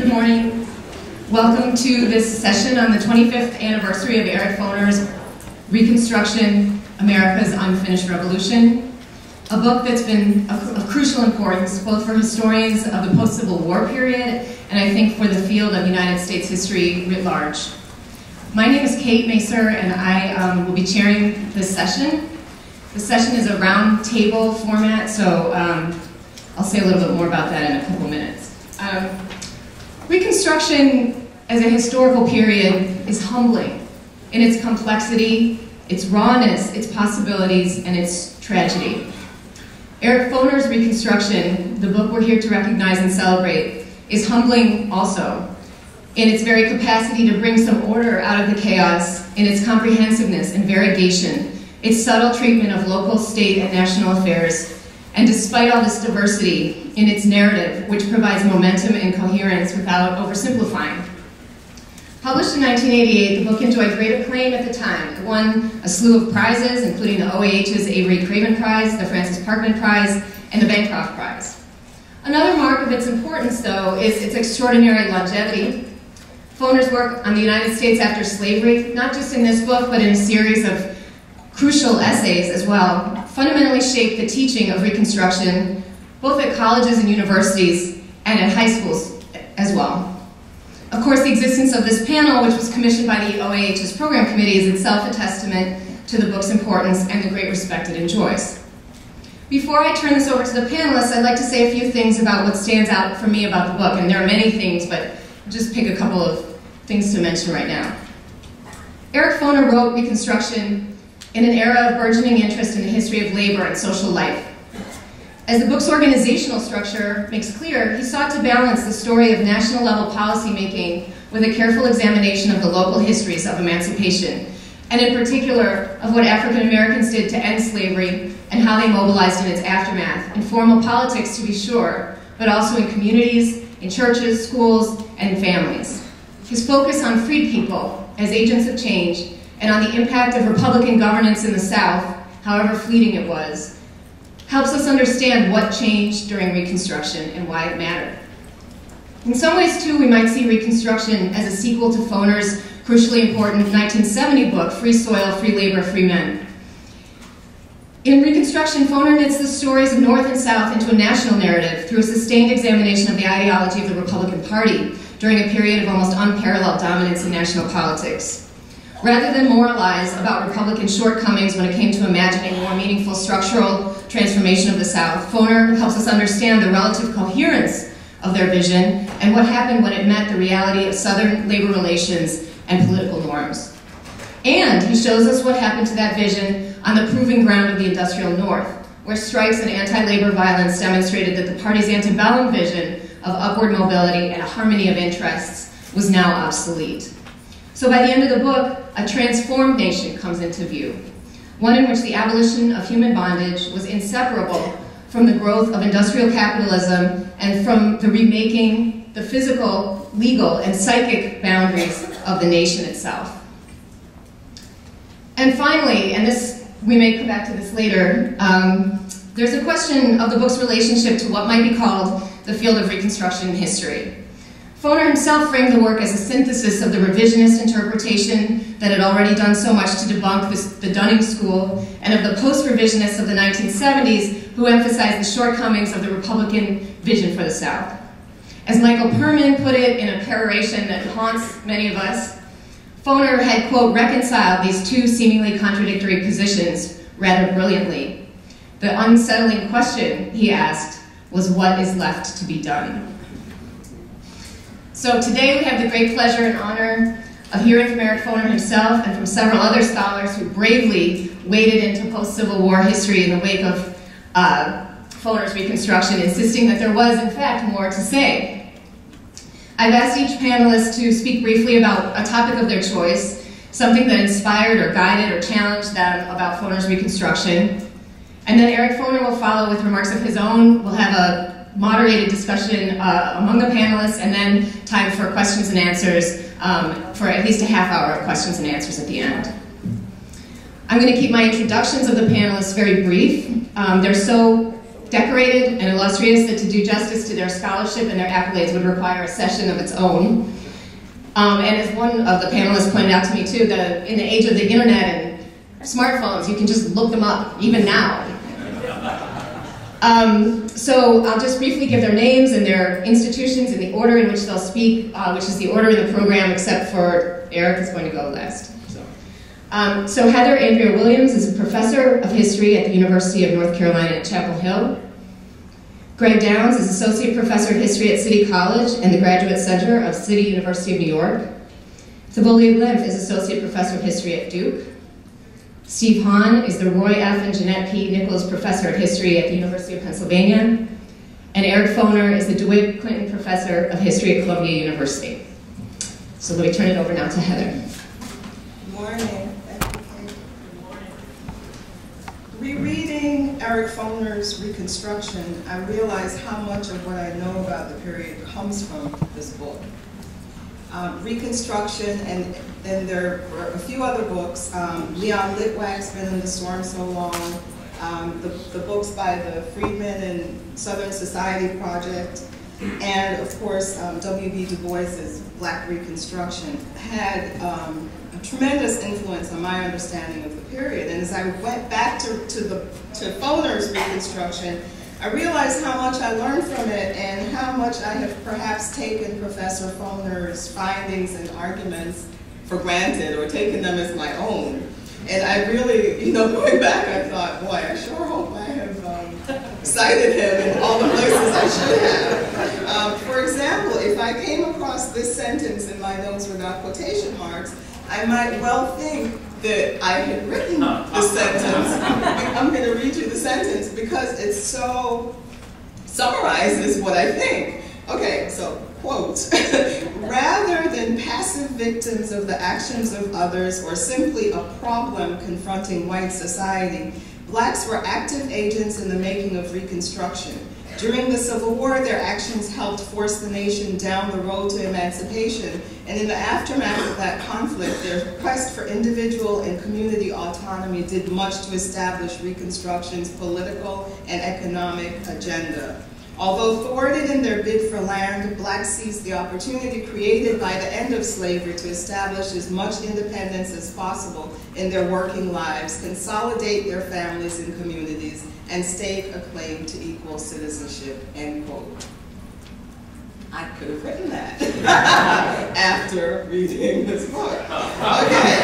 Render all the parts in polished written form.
Good morning. Welcome to this session on the 25th anniversary of Eric Foner's Reconstruction, America's Unfinished Revolution, a book that's been of crucial importance both for historians of the post-Civil War period and I think for the field of United States history writ large. My name is Kate Masur and I will be chairing this session. The session is a round table format, so I'll say a little bit more about that in a couple minutes. Reconstruction as a historical period is humbling in its complexity, its rawness, its possibilities, and its tragedy. Eric Foner's Reconstruction, the book we're here to recognize and celebrate, is humbling also in its very capacity to bring some order out of the chaos, in its comprehensiveness and variegation, its subtle treatment of local, state, and national affairs, and despite all this diversity in its narrative, which provides momentum and coherence without oversimplifying. Published in 1988, the book enjoyed great acclaim at the time. It won a slew of prizes, including the OAH's Avery Craven Prize, the Francis Parkman Prize, and the Bancroft Prize. Another mark of its importance, though, is its extraordinary longevity. Foner's work on the United States after slavery, not just in this book, but in a series of crucial essays as well, fundamentally shaped the teaching of Reconstruction, both at colleges and universities, and at high schools as well. Of course, the existence of this panel, which was commissioned by the OAH's program committee, is itself a testament to the book's importance and the great respect it enjoys. Before I turn this over to the panelists, I'd like to say a few things about what stands out for me about the book, and there are many things, but I'll just pick a couple of things to mention right now. Eric Foner wrote Reconstruction in an era of burgeoning interest in the history of labor and social life. As the book's organizational structure makes clear, he sought to balance the story of national level policymaking with a careful examination of the local histories of emancipation, and in particular of what African Americans did to end slavery and how they mobilized in its aftermath, in formal politics to be sure, but also in communities, in churches, schools, and families. His focus on freed people as agents of change and on the impact of Republican governance in the South, however fleeting it was, helps us understand what changed during Reconstruction and why it mattered. In some ways, too, we might see Reconstruction as a sequel to Foner's crucially important 1970 book, Free Soil, Free Labor, Free Men. In Reconstruction, Foner knits the stories of North and South into a national narrative through a sustained examination of the ideology of the Republican Party during a period of almost unparalleled dominance in national politics. Rather than moralize about Republican shortcomings when it came to imagining more meaningful structural transformation of the South, Foner helps us understand the relative coherence of their vision and what happened when it met the reality of Southern labor relations and political norms. And he shows us what happened to that vision on the proving ground of the industrial North, where strikes and anti-labor violence demonstrated that the party's antebellum vision of upward mobility and a harmony of interests was now obsolete. So by the end of the book, a transformed nation comes into view, one in which the abolition of human bondage was inseparable from the growth of industrial capitalism and from the remaking the physical, legal, and psychic boundaries of the nation itself. And finally, and this we may come back to this later, there's a question of the book's relationship to what might be called the field of Reconstruction history. Foner himself framed the work as a synthesis of the revisionist interpretation that had already done so much to debunk the Dunning School and of the post-revisionists of the 1970s who emphasized the shortcomings of the Republican vision for the South. As Michael Perman put it in a peroration that haunts many of us, Foner had, quote, reconciled these two seemingly contradictory positions rather brilliantly. The unsettling question, he asked, was what is left to be done? So today we have the great pleasure and honor of hearing from Eric Foner himself and from several other scholars who bravely waded into post-Civil War history in the wake of Foner's Reconstruction, insisting that there was, in fact, more to say. I've asked each panelist to speak briefly about a topic of their choice, something that inspired or guided or challenged them about Foner's Reconstruction. And then Eric Foner will follow with remarks of his own. We'll have a moderated discussion among the panelists, and then time for questions and answers, for at least a half hour of questions and answers at the end. I'm going to keep my introductions of the panelists very brief. They're so decorated and illustrious that to do justice to their scholarship and their accolades would require a session of its own. And as one of the panelists pointed out to me too, that in the age of the internet and smartphones, you can just look them up, even now. So I'll just briefly give their names and their institutions in the order in which they'll speak, which is the order in the program, except for Eric is going to go last. So Heather Andrea Williams is a professor of history at the University of North Carolina at Chapel Hill. Greg Downs is associate professor of history at City College and the Graduate Center of City University of New York. Thavolia Glymph is associate professor of history at Duke. Steve Hahn is the Roy F. and Jeanette P. Nichols Professor of History at the University of Pennsylvania. And Eric Foner is the DeWitt Clinton Professor of History at Columbia University. So let me turn it over now to Heather. Good morning. Rereading Eric Foner's Reconstruction, I realized how much of what I know about the period comes from this book. Reconstruction, and there were a few other books. Leon Litwack's Been in the Storm So Long, the books by the Freedmen and Southern Society Project, and of course W.B. Du Bois's Black Reconstruction had a tremendous influence on my understanding of the period. And as I went back to Foner's Reconstruction, I realized how much I learned from it and how much I have perhaps taken Professor Foner's findings and arguments for granted or taken them as my own. And I really, going back, I thought, boy, I sure hope I have cited him in all the places I should have. For example, if I came across this sentence in my notes without quotation marks, I might well think that I had written the sentence. I'm going to read you the sentence because it so summarizes what I think. Okay, so, quote, rather than passive victims of the actions of others or simply a problem confronting white society, blacks were active agents in the making of Reconstruction. During the Civil War, their actions helped force the nation down the road to emancipation, and in the aftermath of that conflict, their quest for individual and community autonomy did much to establish Reconstruction's political and economic agenda. Although thwarted in their bid for land, blacks seized the opportunity created by the end of slavery to establish as much independence as possible in their working lives, consolidate their families and communities, and stake a claim to equal citizenship, end quote. I could have written that after reading this book. Okay,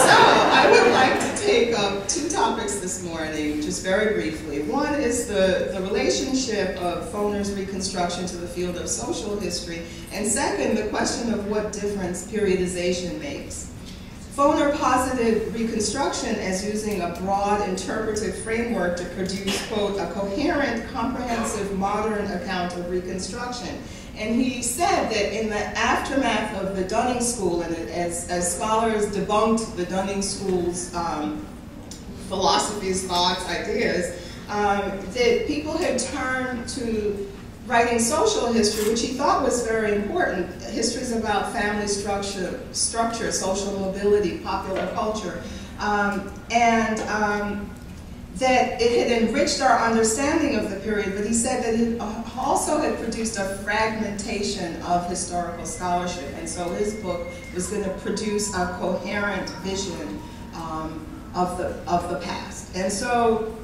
so I would like to take up two topics this morning, just very briefly. One is the relationship of Foner's Reconstruction to the field of social history, and second, the question of what difference periodization makes. Foner posited Reconstruction as using a broad interpretive framework to produce, quote, a coherent, comprehensive, modern account of Reconstruction. And he said that in the aftermath of the Dunning School, and as scholars debunked the Dunning School's philosophies, thoughts, ideas, that people had turned to writing social history, which he thought was very important. Histories about family structure, social mobility, popular culture, that it had enriched our understanding of the period, but he said that it also had produced a fragmentation of historical scholarship, and so his book was going to produce a coherent vision of the past. And so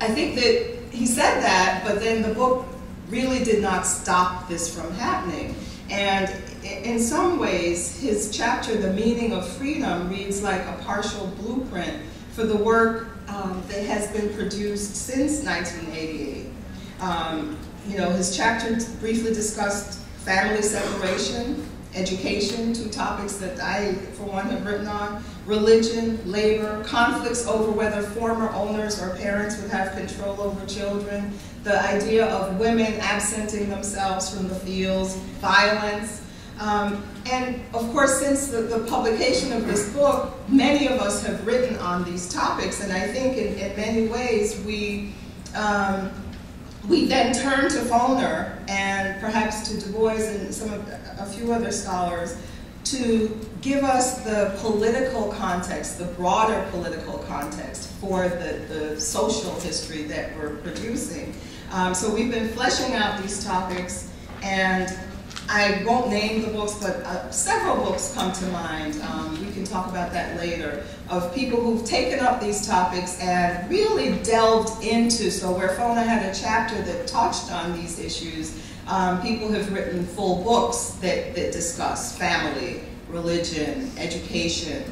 I think that he said that, but then the book really did not stop this from happening. And in some ways, his chapter, The Meaning of Freedom, reads like a partial blueprint for the work that has been produced since 1988. His chapter briefly discussed family separation, education, two topics that I, for one, have written on, religion, labor, conflicts over whether former owners or parents would have control over children, the idea of women absenting themselves from the fields, violence. And of course, since the publication of this book, many of us have written on these topics, and I think in many ways we then turn to Foner and perhaps to Du Bois and a few other scholars to give us the political context, the broader political context for the social history that we're producing. So we've been fleshing out these topics, and I won't name the books, but several books come to mind. We can talk about that later, of people who've taken up these topics and really delved into, so where Foner had a chapter that touched on these issues, people have written full books that discuss family, religion, education,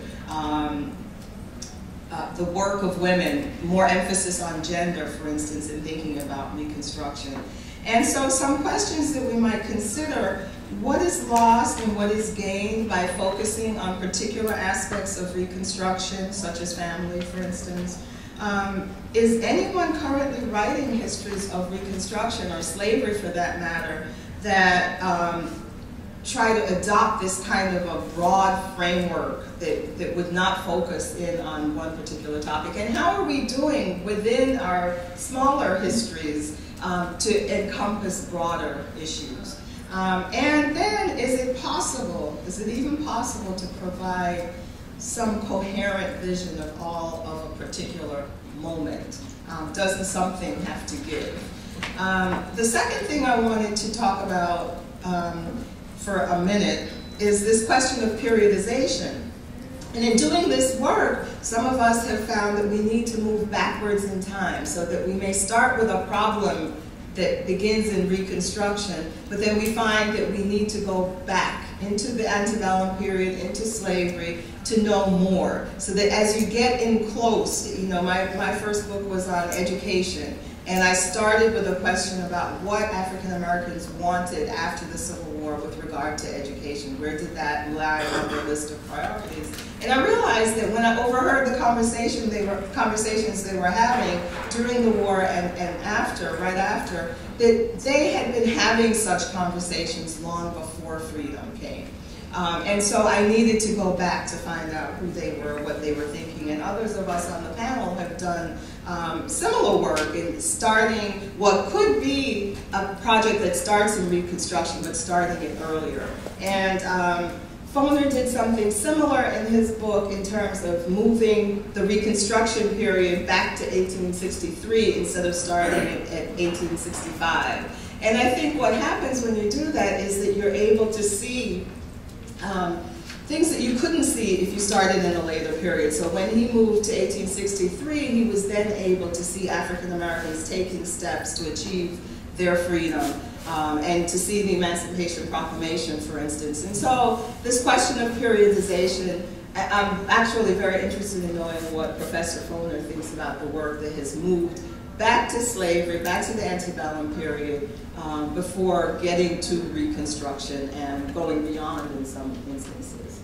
the work of women, more emphasis on gender, for instance, in thinking about Reconstruction. And so some questions that we might consider: what is lost and what is gained by focusing on particular aspects of Reconstruction, such as family, for instance? Is anyone currently writing histories of Reconstruction, or slavery for that matter, that try to adopt this kind of a broad framework that would not focus in on one particular topic? And how are we doing within our smaller histories to encompass broader issues? And then, is it even possible to provide some coherent vision of all of a particular moment? Doesn't something have to give? The second thing I wanted to talk about for a minute is this question of periodization. And in doing this work, some of us have found that we need to move backwards in time, so that we may start with a problem that begins in Reconstruction, but then we find that we need to go back into the antebellum period, into slavery, to know more. So that as you get in close, you know, my first book was on education, and I started with a question about what African Americans wanted after the Civil War with regard to education. Where did that lie on the list of priorities? And I realized that when I overheard the conversations they were having during the war and after, right after, that they had been having such conversations long before freedom came. And so I needed to go back to find out who they were, what they were thinking. And others of us on the panel have done similar work in starting what could be a project that starts in Reconstruction, but starting it earlier. And Foner did something similar in his book in terms of moving the Reconstruction period back to 1863 instead of starting it at 1865. And I think what happens when you do that is that you're able to see things that you couldn't see if you started in a later period. So when he moved to 1863, he was then able to see African Americans taking steps to achieve their freedom, and to see the Emancipation Proclamation, for instance. And so this question of periodization, I'm actually very interested in knowing what Professor Foner thinks about the work that has moved back to slavery, back to the antebellum period, before getting to Reconstruction and going beyond in some instances.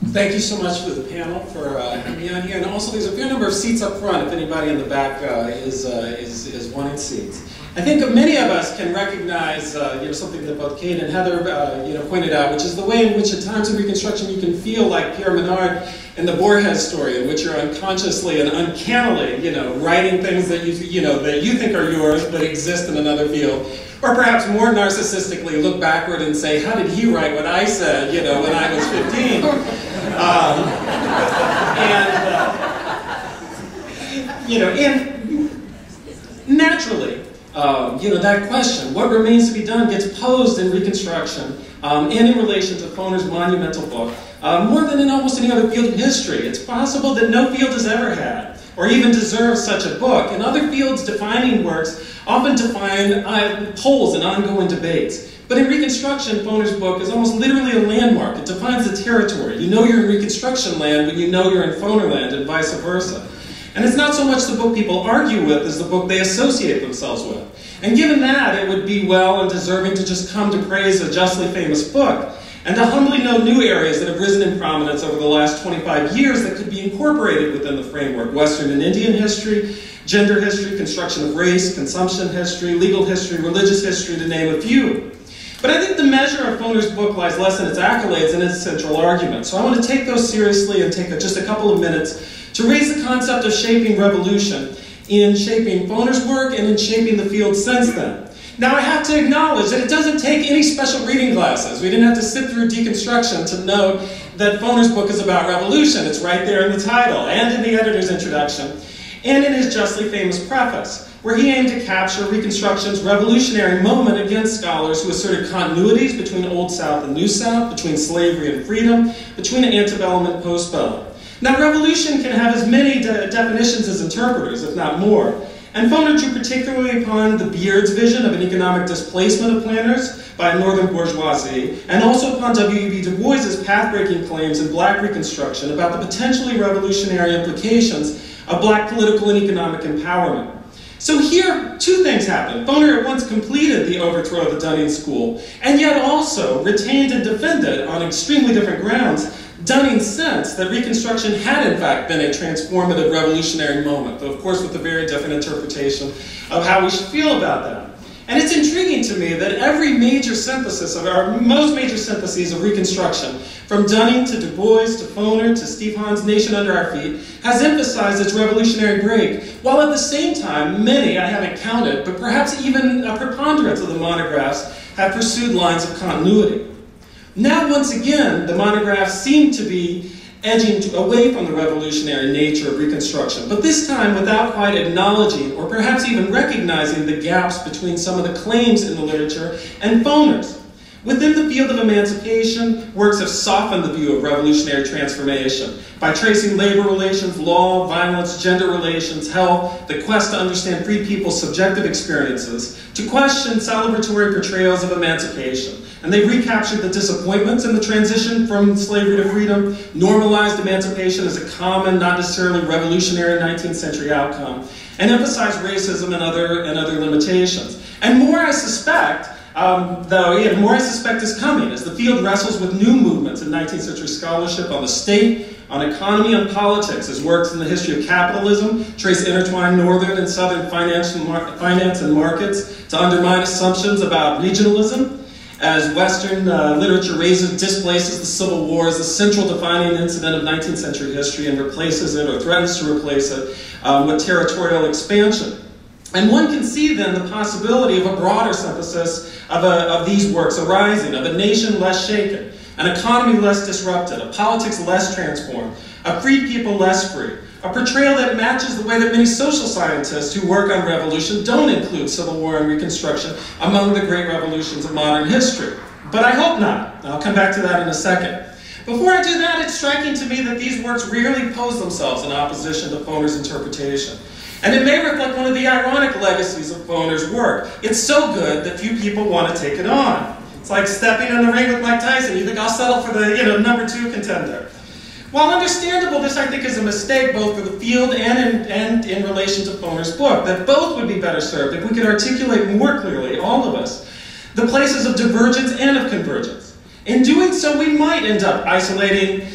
Thank you so much for the panel, for having me on here. And also, there's a fair number of seats up front if anybody in the back is wanting seats. I think many of us can recognize something that both Kate and Heather pointed out, which is the way in which at times in Reconstruction you can feel like Pierre Menard in the Borges story, in which you're unconsciously and uncannily writing things that you think are yours but exist in another field. Or perhaps more narcissistically look backward and say, how did he write what I said when I was 15? And naturally, that question, what remains to be done, gets posed in Reconstruction and in relation to Foner's monumental book, more than in almost any other field of history. It's possible that no field has ever had, or even deserves such a book. And other fields defining works often define polls and ongoing debates. But in Reconstruction, Foner's book is almost literally a landmark. It defines the territory. You know you're in Reconstruction land when you know you're in Foner land, and vice versa. And it's not so much the book people argue with as the book they associate themselves with. And given that, it would be well and deserving to just come to praise a justly famous book, and to humbly note new areas that have risen in prominence over the last 25 years that could be incorporated within the framework: Western and Indian history, gender history, construction of race, consumption history, legal history, religious history, to name a few. But I think the measure of Foner's book lies less in its accolades than its central argument. So I want to take those seriously and take just a couple of minutes to raise the concept of shaping revolution in shaping Foner's work and in shaping the field since then. Now I have to acknowledge that it doesn't take any special reading glasses. We didn't have to sit through Deconstruction to note that Foner's book is about revolution. It's right there in the title, and in the editor's introduction, and in his justly famous preface, where he aimed to capture Reconstruction's revolutionary moment against scholars who asserted continuities between Old South and New South, between slavery and freedom, between antebellum and postbellum. Now, revolution can have as many definitions as interpreters, if not more. And Foner drew particularly upon the Beard's vision of an economic displacement of planters by a northern bourgeoisie, and also upon W.E.B. Du Bois's path-breaking claims in Black Reconstruction about the potentially revolutionary implications of Black political and economic empowerment. So here, two things happened. Foner at once completed the overthrow of the Dunning School, and yet also retained and defended, on extremely different grounds, Dunning's sense that Reconstruction had in fact been a transformative revolutionary moment, though of course with a very different interpretation of how we should feel about that. And it's intriguing to me that every major synthesis of most major syntheses of Reconstruction, from Dunning to Du Bois to Foner to Steve Hahn's Nation Under Our Feet, has emphasized its revolutionary break, while at the same time many, I haven't counted, but perhaps even a preponderance of the monographs have pursued lines of continuity. Now, once again, the monographs seem to be edging away from the revolutionary nature of Reconstruction, but this time without quite acknowledging or perhaps even recognizing the gaps between some of the claims in the literature and Foner's. Within the field of emancipation, works have softened the view of revolutionary transformation by tracing labor relations, law, violence, gender relations, health, the quest to understand free people's subjective experiences, to question celebratory portrayals of emancipation. And they recaptured the disappointments in the transition from slavery to freedom, normalized emancipation as a common, not necessarily revolutionary 19th century outcome, and emphasized racism and other limitations. And more I suspect, more I suspect is coming as the field wrestles with new movements in 19th century scholarship on the state, on economy, and politics, as works in the history of capitalism trace intertwined northern and southern finance and markets to undermine assumptions about regionalism, as Western literature displaces the Civil War as the central defining incident of 19th century history and replaces it or threatens to replace it with territorial expansion. And one can see then the possibility of a broader synthesis of these works arising, of a nation less shaken, an economy less disrupted, a politics less transformed, a free people less free, a portrayal that matches the way that many social scientists who work on revolution don't include Civil War and Reconstruction among the great revolutions of modern history. But I hope not. I'll come back to that in a second. Before I do that, it's striking to me that these works rarely pose themselves in opposition to Foner's interpretation. And it may reflect one of the ironic legacies of Foner's work. It's so good that few people want to take it on. It's like stepping in the ring with Mike Tyson. You think, I'll settle for the #2 contender. While understandable, this I think is a mistake both for the field and in relation to Foner's book, that both would be better served if we could articulate more clearly, all of us, the places of divergence and of convergence. In doing so, we might end up isolating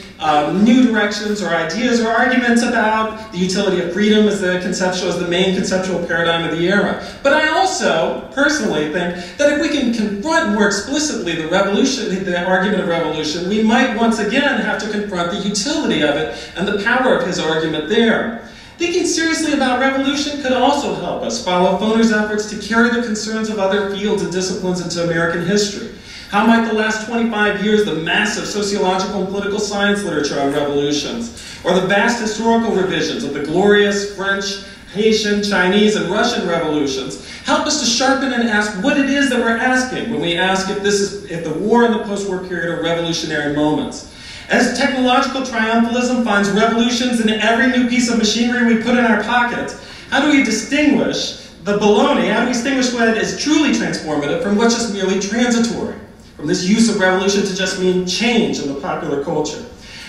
new directions or ideas or arguments about the utility of freedom as the main conceptual paradigm of the era. But I also, personally, think that if we can confront more explicitly the argument of revolution, we might once again have to confront the utility of it and the power of his argument there. Thinking seriously about revolution could also help us follow Foner's efforts to carry the concerns of other fields and disciplines into American history. How might the last 25 years, the massive sociological and political science literature on revolutions, or the vast historical revisions of the glorious French, Haitian, Chinese, and Russian revolutions, help us to sharpen and ask what it is that we're asking when we ask if the war and the post-war period are revolutionary moments. As technological triumphalism finds revolutions in every new piece of machinery we put in our pockets, how do we distinguish the baloney? How do we distinguish what is truly transformative from what's just merely transitory? From this use of revolution to just mean change in the popular culture.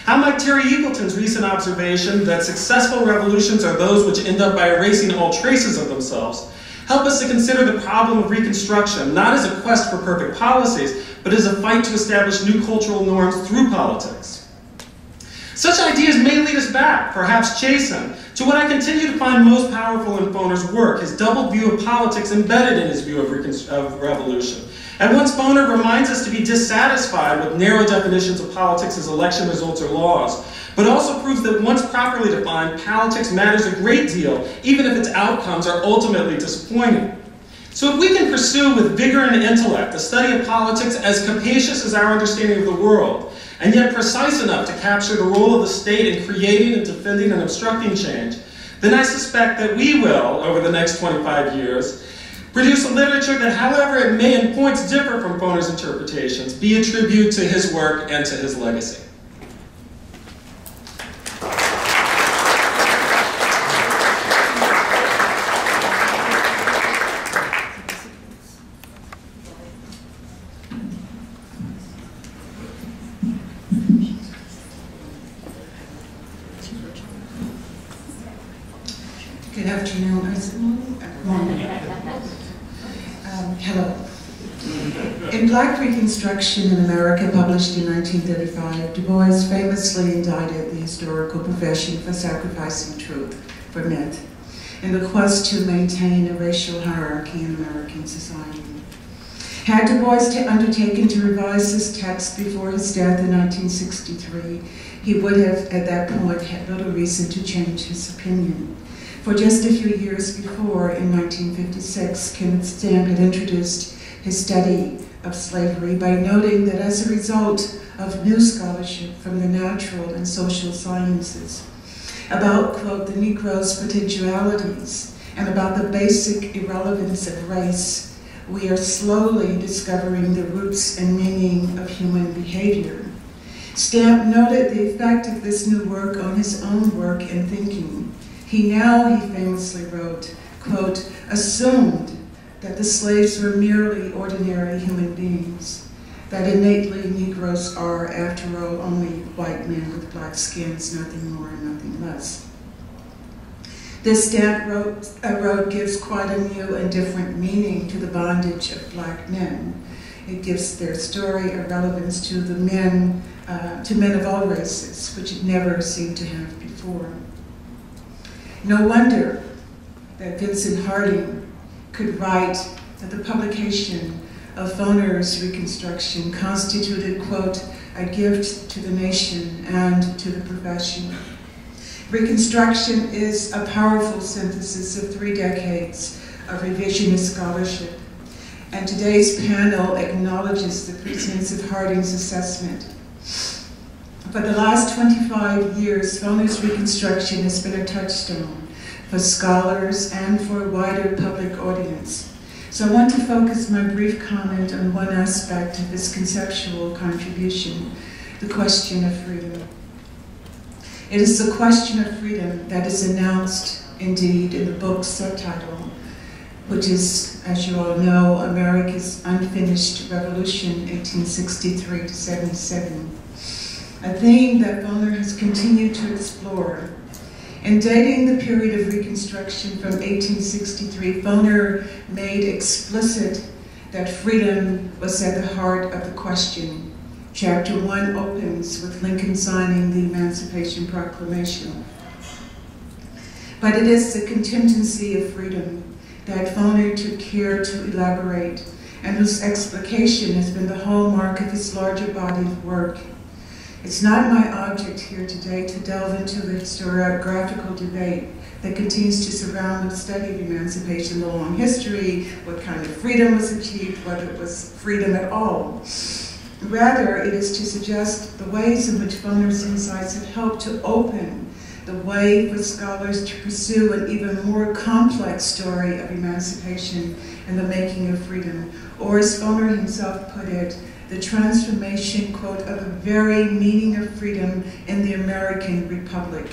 How might Terry Eagleton's recent observation that successful revolutions are those which end up by erasing all traces of themselves help us to consider the problem of Reconstruction not as a quest for perfect policies, but as a fight to establish new cultural norms through politics? Such ideas may lead us back, perhaps chasten, to what I continue to find most powerful in Foner's work, his double view of politics embedded in his view of revolution. At once, Foner reminds us to be dissatisfied with narrow definitions of politics as election results or laws, but also proves that once properly defined, politics matters a great deal, even if its outcomes are ultimately disappointing. So if we can pursue with vigor and intellect the study of politics as capacious as our understanding of the world, and yet precise enough to capture the role of the state in creating and defending and obstructing change, then I suspect that we will, over the next 25 years, produce a literature that, however it may in points differ from Foner's interpretations, be a tribute to his work and to his legacy. Good afternoon. Hello. In Black Reconstruction in America, published in 1935, Du Bois famously indicted the historical profession for sacrificing truth for myth in the quest to maintain a racial hierarchy in American society. Had Du Bois undertaken to revise this text before his death in 1963, he would have, at that point, had little reason to change his opinion. For just a few years before, in 1956, Kenneth Stamp had introduced his study of slavery by noting that as a result of new scholarship from the natural and social sciences about, quote, the Negro's potentialities and about the basic irrelevance of race, we are slowly discovering the roots and meaning of human behavior. Stamp noted the effect of this new work on his own work and thinking. He famously wrote, quote, assumed that the slaves were merely ordinary human beings, that innately Negroes are, after all, only white men with black skins, nothing more and nothing less. This Stamp wrote gives quite a new and different meaning to the bondage of black men. It gives their story a relevance to the men of all races, which it never seemed to have before. No wonder that Vincent Harding could write that the publication of Foner's Reconstruction constituted, quote, a gift to the nation and to the profession. Reconstruction is a powerful synthesis of 3 decades of revisionist scholarship, and today's panel acknowledges the presence of Harding's assessment. For the last 25 years, Foner's Reconstruction has been a touchstone for scholars and for a wider public audience. So I want to focus my brief comment on one aspect of his conceptual contribution, the question of freedom. It is the question of freedom that is announced, indeed, in the book's subtitle, which is, as you all know, America's Unfinished Revolution, 1863 to 77. A theme that Foner has continued to explore. In dating the period of Reconstruction from 1863, Foner made explicit that freedom was at the heart of the question. Chapter 1 opens with Lincoln signing the Emancipation Proclamation. But it is the contingency of freedom that Foner took care to elaborate, and whose explication has been the hallmark of his larger body of work. It's not my object here today to delve into the historiographical debate that continues to surround the study of emancipation, the long history, what kind of freedom was achieved, whether it was freedom at all. Rather, it is to suggest the ways in which Foner's insights have helped to open the way for scholars to pursue an even more complex story of emancipation and the making of freedom, or as Foner himself put it, the transformation, quote, of the very meaning of freedom in the American Republic.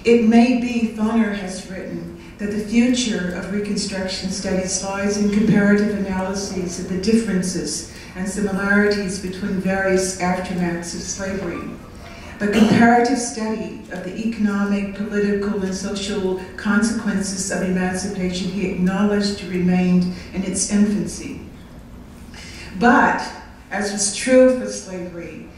It may be, Foner has written, that the future of Reconstruction studies lies in comparative analyses of the differences and similarities between various aftermaths of slavery. But comparative study of the economic, political, and social consequences of emancipation he acknowledged remained in its infancy. But, as was true for slavery,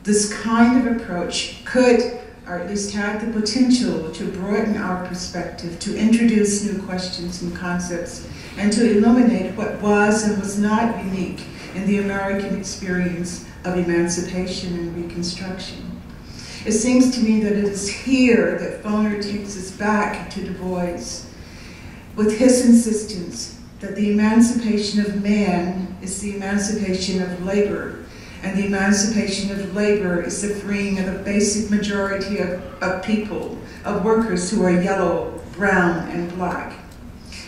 this kind of approach could, or at least had the potential to broaden our perspective, to introduce new questions and concepts, and to illuminate what was and was not unique in the American experience of emancipation and Reconstruction. It seems to me that it is here that Foner takes us back to Du Bois, with his insistence that the emancipation of man is the emancipation of labor, and the emancipation of labor is the freeing of the basic majority of people, of workers who are yellow, brown, and black.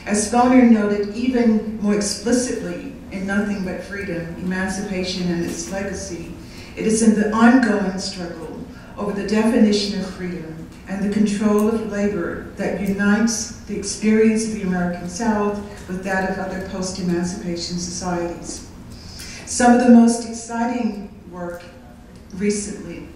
As Foner noted even more explicitly in Nothing But Freedom, Emancipation and Its Legacy, it is in the ongoing struggle over the definition of freedom and the control of labor that unites the experience of the American South with that of other post-emancipation societies. Some of the most exciting work recently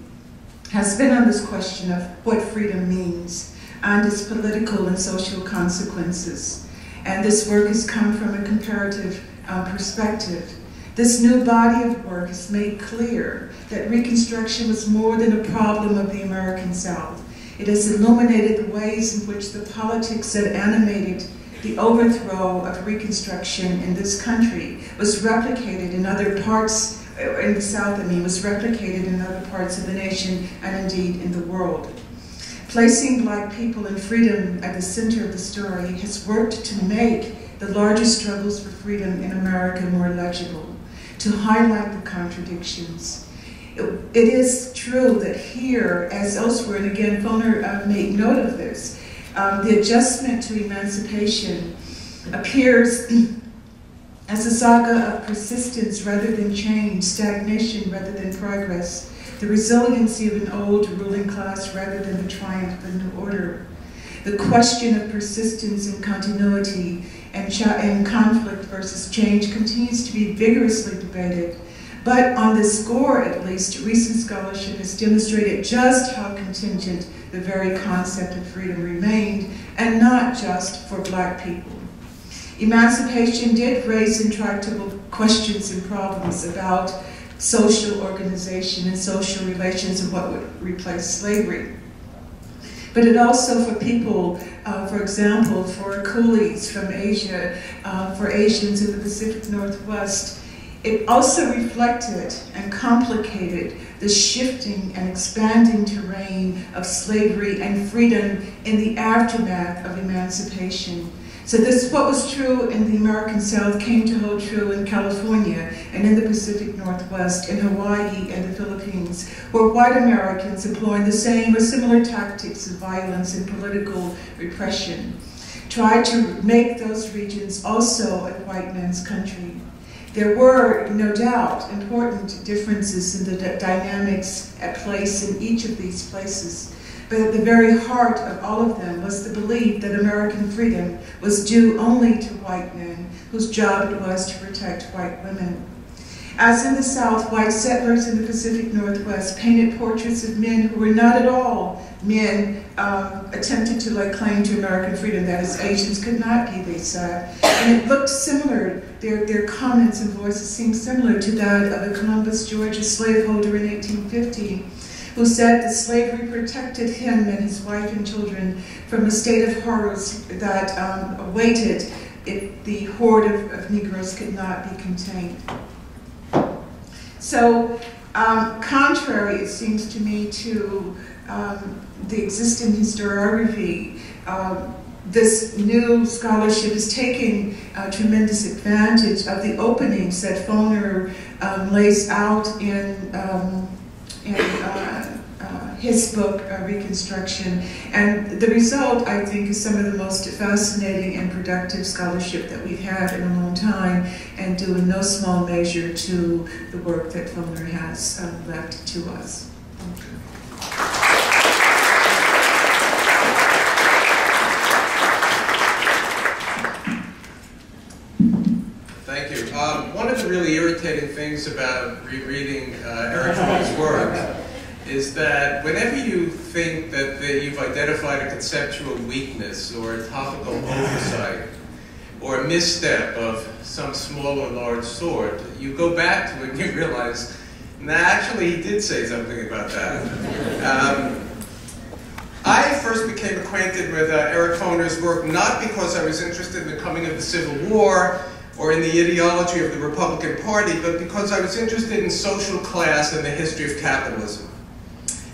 has been on this question of what freedom means and its political and social consequences. And this work has come from a comparative perspective. This new body of work has made clear that Reconstruction was more than a problem of the American South. It has illuminated the ways in which the politics that animated the overthrow of Reconstruction in this country was replicated in other parts, in the South, was replicated in other parts of the nation and indeed in the world. Placing Black people and freedom at the center of the story has worked to make the larger struggles for freedom in America more legible, to highlight the contradictions. It is true that here, as elsewhere, and again, Foner made note of this, the adjustment to emancipation appears as a saga of persistence rather than change, stagnation rather than progress, the resiliency of an old ruling class rather than the triumph of a new order. The question of persistence and continuity and conflict versus change continues to be vigorously debated. But on this score, at least, recent scholarship has demonstrated just how contingent the very concept of freedom remained, and not just for Black people. Emancipation did raise intractable questions and problems about social organization and social relations and what would replace slavery. But it also, for people, for example, for coolies from Asia, for Asians in the Pacific Northwest, it also reflected and complicated the shifting and expanding terrain of slavery and freedom in the aftermath of emancipation. So this, what was true in the American South came to hold true in California and in the Pacific Northwest, in Hawaii and the Philippines, where white Americans employing the same or similar tactics of violence and political repression tried to make those regions also a white man's country. There were, no doubt, important differences in the dynamics at place in each of these places, but at the very heart of all of them was the belief that American freedom was due only to white men, whose job it was to protect white women. As in the South, white settlers in the Pacific Northwest painted portraits of men who were not at all men attempted to lay claim to American freedom, that is, Asians could not be, they said. And it looked similar, their comments and voices seemed similar to that of a Columbus, Georgia slaveholder in 1850, who said that slavery protected him and his wife and children from a state of horrors that awaited if the horde of Negroes could not be contained. So, contrary, it seems to me, to the existing historiography, this new scholarship is taking tremendous advantage of the openings that Foner lays out in his book, Reconstruction. And the result, I think, is some of the most fascinating and productive scholarship that we've had in a long time, and due in no small measure to the work that Foner has left to us. Thank you. Thank you. One of the really irritating things about rereading Eric Foner's work is that whenever you think that you've identified a conceptual weakness or a topical oversight or a misstep of some small or large sort, you go back to it and you realize, nah, actually he did say something about that. I first became acquainted with Eric Foner's work not because I was interested in the coming of the Civil War or in the ideology of the Republican Party, but because I was interested in social class and the history of capitalism.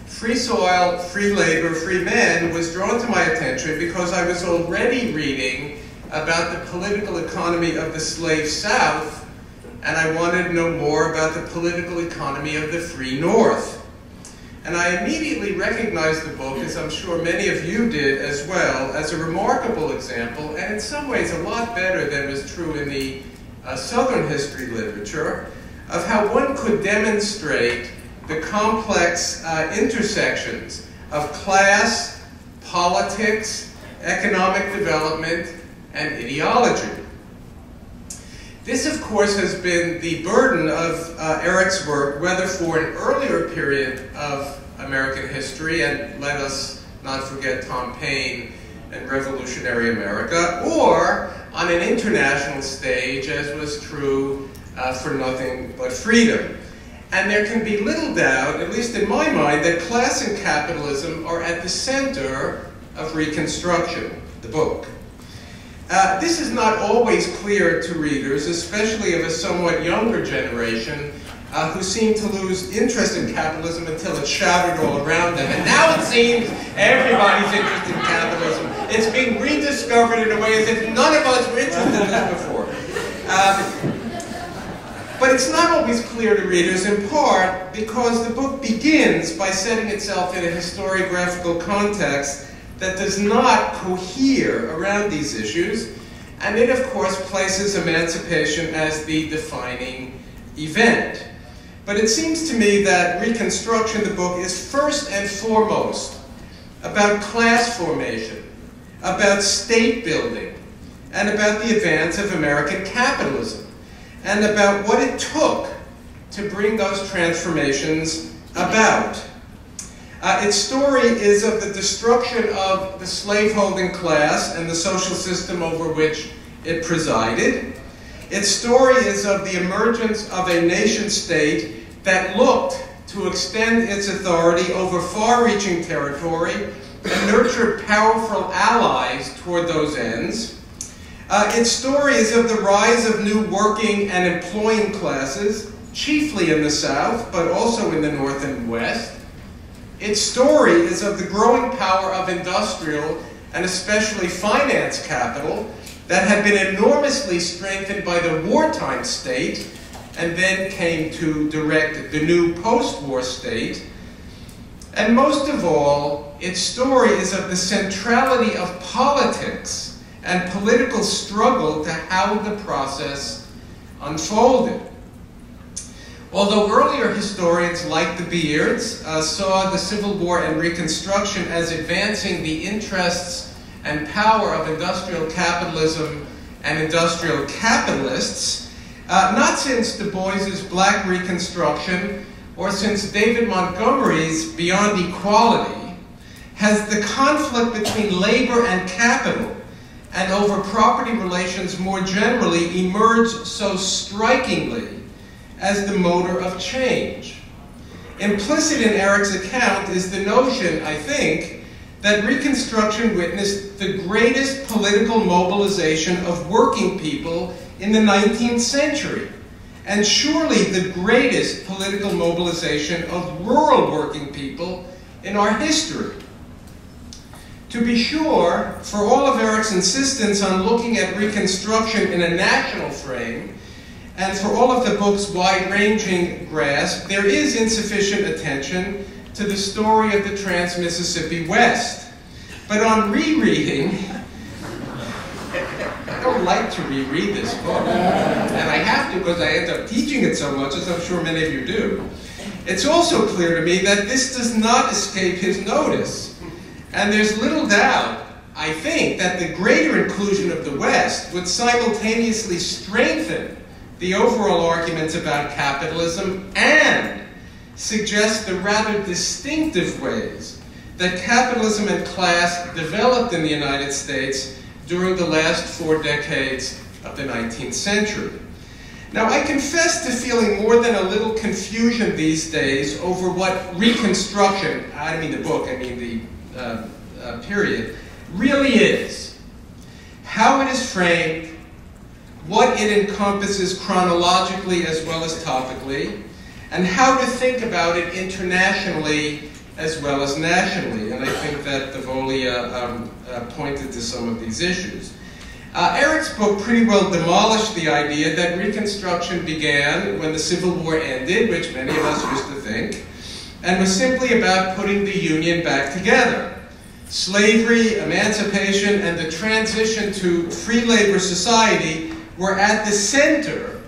Free soil, free labor, free men was drawn to my attention because I was already reading about the political economy of the slave South, and I wanted to know more about the political economy of the free North. And I immediately recognized the book, as I'm sure many of you did as well, as a remarkable example, and in some ways a lot better than was true in the Southern history literature, of how one could demonstrate the complex intersections of class, politics, economic development, and ideology. This, of course, has been the burden of Eric's work, whether for an earlier period of American history, and let us not forget Tom Paine and revolutionary America, or on an international stage, as was true for Nothing But Freedom. And there can be little doubt, at least in my mind, that class and capitalism are at the center of Reconstruction, the book. This is not always clear to readers, especially of a somewhat younger generation, who seem to lose interest in capitalism until it's shouted all around them. And now it seems everybody's interested in capitalism. It's being rediscovered in a way as if none of us were interested in this before. But it's not always clear to readers, in part because the book begins by setting itself in a historiographical context that does not cohere around these issues, and it, of course, places emancipation as the defining event. But it seems to me that Reconstruction, the book, is first and foremost about class formation, about state building, and about the advance of American capitalism, and about what it took to bring those transformations about. Its story is of the destruction of the slaveholding class and the social system over which it presided. Its story is of the emergence of a nation-state that looked to extend its authority over far-reaching territory and nurture powerful allies toward those ends. Its story is of the rise of new working and employing classes, chiefly in the South, but also in the North and West. Its story is of the growing power of industrial and especially finance capital that had been enormously strengthened by the wartime state and then came to direct the new post-war state. And most of all, its story is of the centrality of politics and political struggle to how the process unfolded. Although earlier historians, like the Beards, saw the Civil War and Reconstruction as advancing the interests and power of industrial capitalism and industrial capitalists, not since Du Bois's Black Reconstruction or since David Montgomery's Beyond Equality has the conflict between labor and capital and over property relations more generally emerged so strikingly as the motor of change. Implicit in Eric's account is the notion, I think, that Reconstruction witnessed the greatest political mobilization of working people in the 19th century, and surely the greatest political mobilization of rural working people in our history. To be sure, for all of Eric's insistence on looking at Reconstruction in a national frame, and for all of the book's wide-ranging grasp, there is insufficient attention to the story of the Trans-Mississippi West. But on rereading, I don't like to reread this book, and I have to because I end up teaching it so much, as I'm sure many of you do. It's also clear to me that this does not escape his notice, and there's little doubt, I think, that the greater inclusion of the West would simultaneously strengthen the overall arguments about capitalism and suggest the rather distinctive ways that capitalism and class developed in the United States during the last 4 decades of the 19th century. Now, I confess to feeling more than a little confusion these days over what Reconstruction, I don't mean the book, I mean the period, really is. How it is framed, what it encompasses chronologically as well as topically, and how to think about it internationally as well as nationally. And I think that Thavolia pointed to some of these issues. Eric's book pretty well demolished the idea that Reconstruction began when the Civil War ended, which many of us used to think, and was simply about putting the Union back together. Slavery, emancipation, and the transition to free labor society were at the center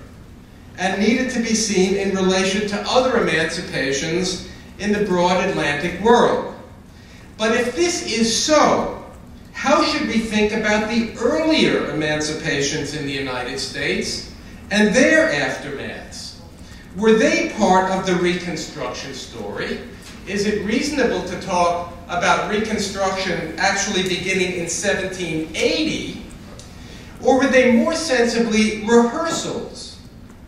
and needed to be seen in relation to other emancipations in the broad Atlantic world. But if this is so, how should we think about the earlier emancipations in the United States and their aftermaths? Were they part of the Reconstruction story? Is it reasonable to talk about Reconstruction actually beginning in 1780? Or were they more sensibly rehearsals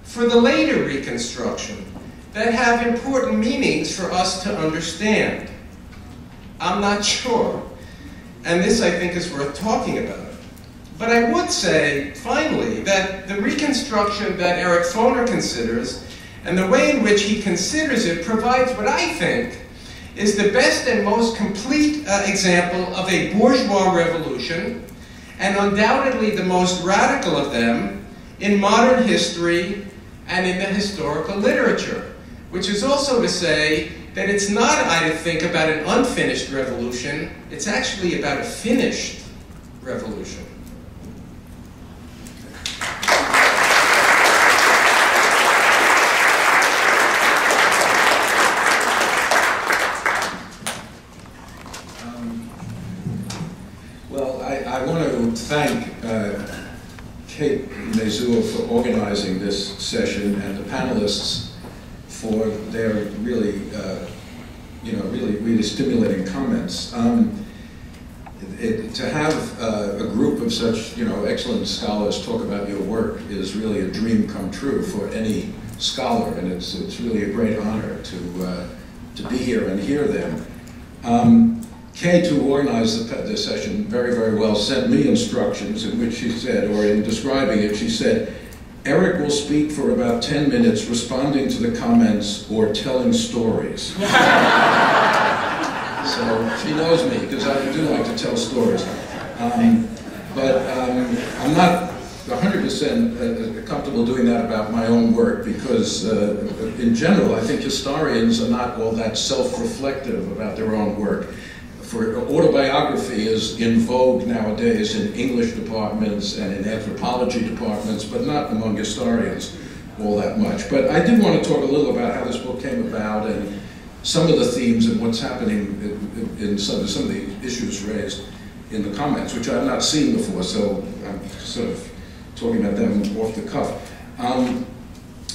for the later Reconstruction that have important meanings for us to understand? I'm not sure. And this, I think, is worth talking about. But I would say, finally, that the Reconstruction that Eric Foner considers, and the way in which he considers it, provides what I think is the best and most complete example of a bourgeois revolution, and undoubtedly the most radical of them in modern history and in the historical literature, which is also to say that it's not, I think, about an unfinished revolution, it's actually about a finished revolution. Well, I want to thank Kate Masur for organizing this session and the panelists for their really, really stimulating comments. To have a group of such, excellent scholars talk about your work is really a dream come true for any scholar, and it's really a great honor to be here and hear them. Kate, who organized the session very, very well, sent me instructions in which she said, or in describing it, she said, Eric will speak for about 10 minutes responding to the comments or telling stories. So she knows me, because I do like to tell stories. But I'm not 100% comfortable doing that about my own work, because in general, I think historians are not all that self-reflective about their own work. For autobiography is in vogue nowadays in English departments and in anthropology departments, but not among historians all that much. But I did want to talk a little about how this book came about and some of the themes and what's happening in some of the issues raised in the comments, which I've not seen before, so I'm sort of talking about them off the cuff.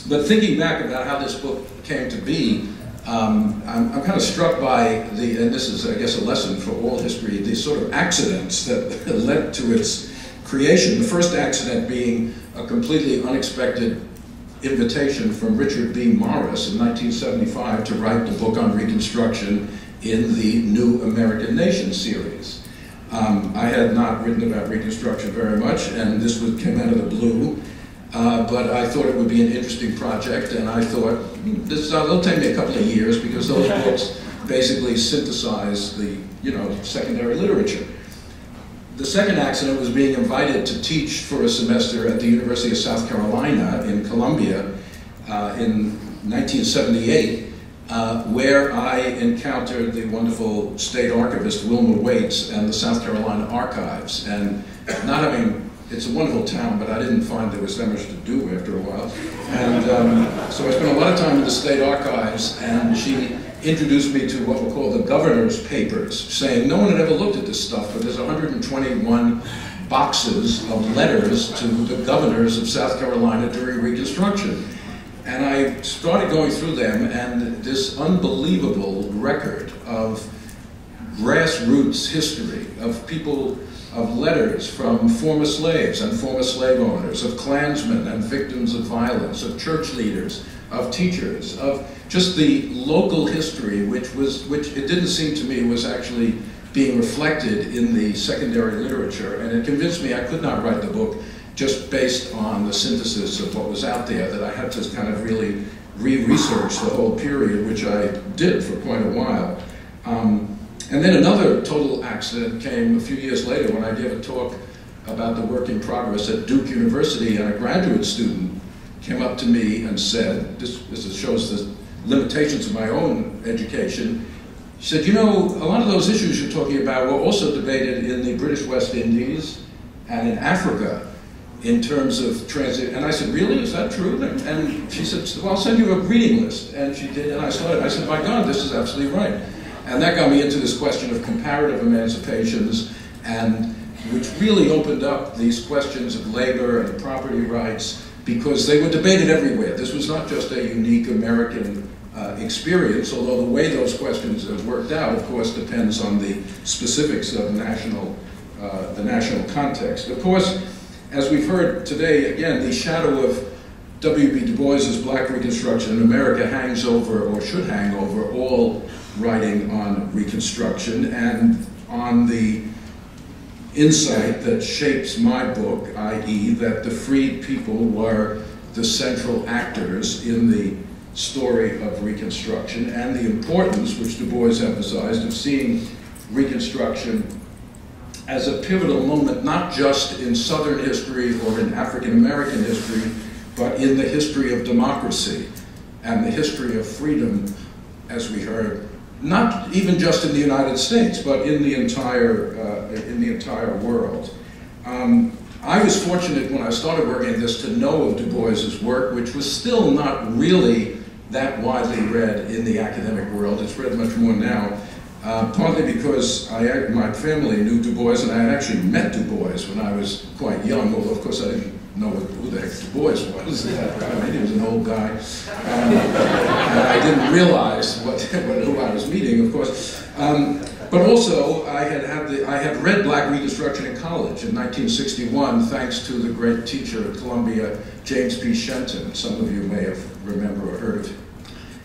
But thinking back about how this book came to be, I'm kind of struck by and this is, I guess, a lesson for all history, these sort of accidents that led to its creation. The first accident being a completely unexpected invitation from Richard B. Morris in 1975 to write the book on Reconstruction in the New American Nation series. I had not written about Reconstruction very much, and this came out of the blue. But I thought it would be an interesting project, and I thought, it'll take me a couple of years, because those books basically synthesize the, secondary literature. The second accident was being invited to teach for a semester at the University of South Carolina in Columbia in 1978, where I encountered the wonderful state archivist Wilma Waits and the South Carolina archives, and not having it's a wonderful town, but I didn't find there was that much to do after a while. And so I spent a lot of time in the state archives, and she introduced me to what were called the governor's papers, saying no one had ever looked at this stuff, but there's 121 boxes of letters to the governors of South Carolina during Reconstruction. And I started going through them, and this unbelievable record of grassroots history of people, of letters from former slaves and former slave owners, of Klansmen and victims of violence, of church leaders, of teachers, of just the local history, which it didn't seem to me was actually being reflected in the secondary literature. And it convinced me I could not write the book just based on the synthesis of what was out there, that I had to kind of really re-research the whole period, which I did for quite a while. And then another total accident came a few years later when I gave a talk about the work in progress at Duke University, and a graduate student came up to me and said, this shows the limitations of my own education, she said, you know, a lot of those issues you're talking about were also debated in the British West Indies and in Africa in terms of transit. And I said, really, is that true? And she said, well, I'll send you a reading list. And she did, and I said, my God, this is absolutely right. And that got me into this question of comparative emancipations, and which really opened up these questions of labor and property rights, because they were debated everywhere. This was not just a unique American experience, although the way those questions have worked out, of course, depends on the specifics of the national context. Of course, as we've heard today, again, the shadow of W.B. Du Bois's Black Reconstruction in America hangs over, or should hang over, all writing on Reconstruction, and on the insight that shapes my book, i.e. that the freed people were the central actors in the story of Reconstruction, and the importance, which Du Bois emphasized, of seeing Reconstruction as a pivotal moment, not just in Southern history or in African American history, but in the history of democracy and the history of freedom, as we heard, not even just in the United States, but in the entire world. I was fortunate when I started working at this to know of Du Bois's work, which was still not really that widely read in the academic world. It's read much more now, partly because my family knew Du Bois, and I had actually met Du Bois when I was quite young, although of course I didn't know who the heck Du Bois was at that time. He was an old guy, and I didn't realize who I was meeting, of course. But also, I had read Black Reconstruction in college in 1961, thanks to the great teacher at Columbia, James P. Shenton. Some of you may have remembered or heard of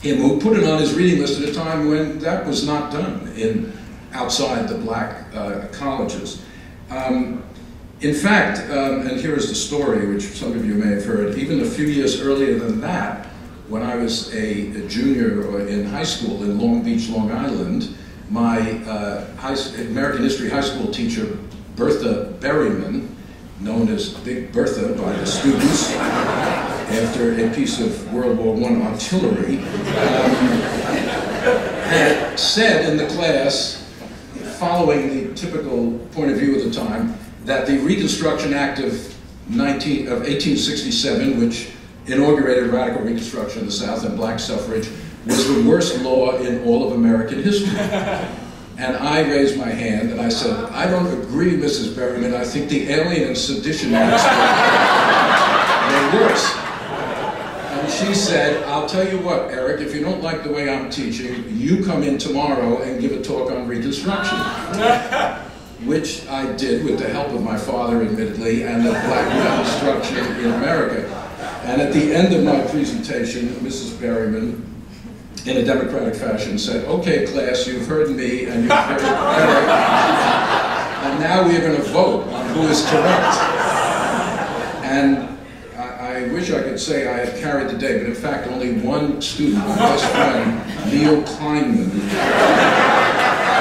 him, who put it on his reading list at a time when that was not done outside the black colleges. In fact, and here is the story, which some of you may have heard, even a few years earlier than that, when I was a junior in high school in Long Beach, Long Island, my American history high school teacher, Bertha Berryman, known as Big Bertha by the students, after a piece of World War I artillery, had said in the class, following the typical point of view of the time, that the Reconstruction Act of 1867, which inaugurated radical Reconstruction in the South and black suffrage, was the worst law in all of American history. And I raised my hand and I said, I don't agree, Mrs. Berryman. I think the Alien and Sedition Acts were worse. And she said, I'll tell you what, Eric, if you don't like the way I'm teaching, you come in tomorrow and give a talk on Reconstruction. Which I did with the help of my father, admittedly, and of Black Reconstruction in America. And at the end of my presentation, Mrs. Berryman, in a democratic fashion, said, okay, class, you've heard me and you've heard Eric, and now we're going to vote on who is correct. And I wish I could say I had carried the day, but in fact, only one student, my best friend, Neil Kleinman,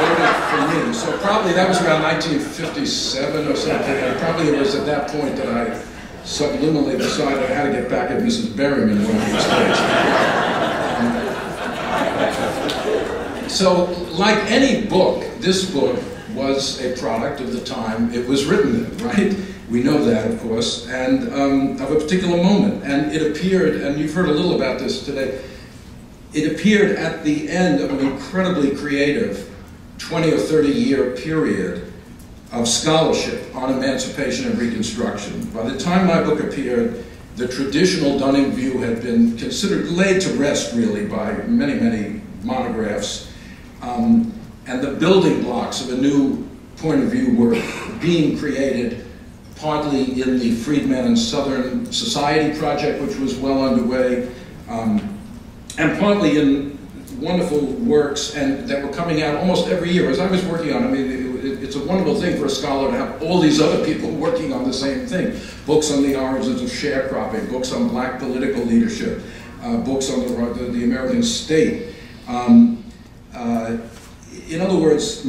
voted for me. So probably that was around 1957 or something, and probably it was at that point that I subliminally decided I had to get back at Mrs. Berryman one of these days. So, like any book, this book was a product of the time it was written in, right? We know that, of course, and of a particular moment. And it appeared, and you've heard a little about this today, it appeared at the end of an incredibly creative 20 or 30 year period of scholarship on emancipation and Reconstruction. By the time my book appeared, the traditional Dunning view had been considered, laid to rest really by many, many monographs, and the building blocks of a new point of view were being created, partly in the Freedmen and Southern Society project, which was well underway, and partly in wonderful works and that were coming out almost every year. As I was working on, I mean, it's a wonderful thing for a scholar to have all these other people working on the same thing. Books on the origins of sharecropping, books on black political leadership, books on the American state. In other words,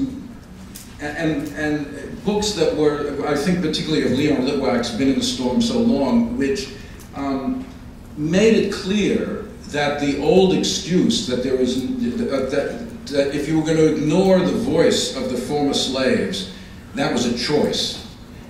and books that were, I think particularly of Leon Litwack's Been in the Storm So Long, which made it clear that the old excuse that there was, that if you were going to ignore the voice of the former slaves, that was a choice.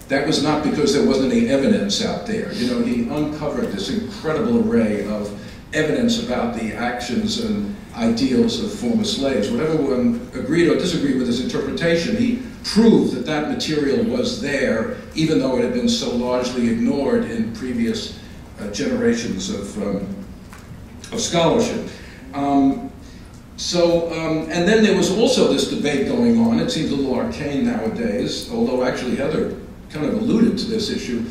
That was not because there wasn't any evidence out there. You know, he uncovered this incredible array of evidence about the actions and ideals of former slaves. Whatever one agreed or disagreed with his interpretation, he proved that that material was there, even though it had been so largely ignored in previous generations of scholarship. And then there was also this debate going on. It seems a little arcane nowadays, although actually Heather kind of alluded to this issue,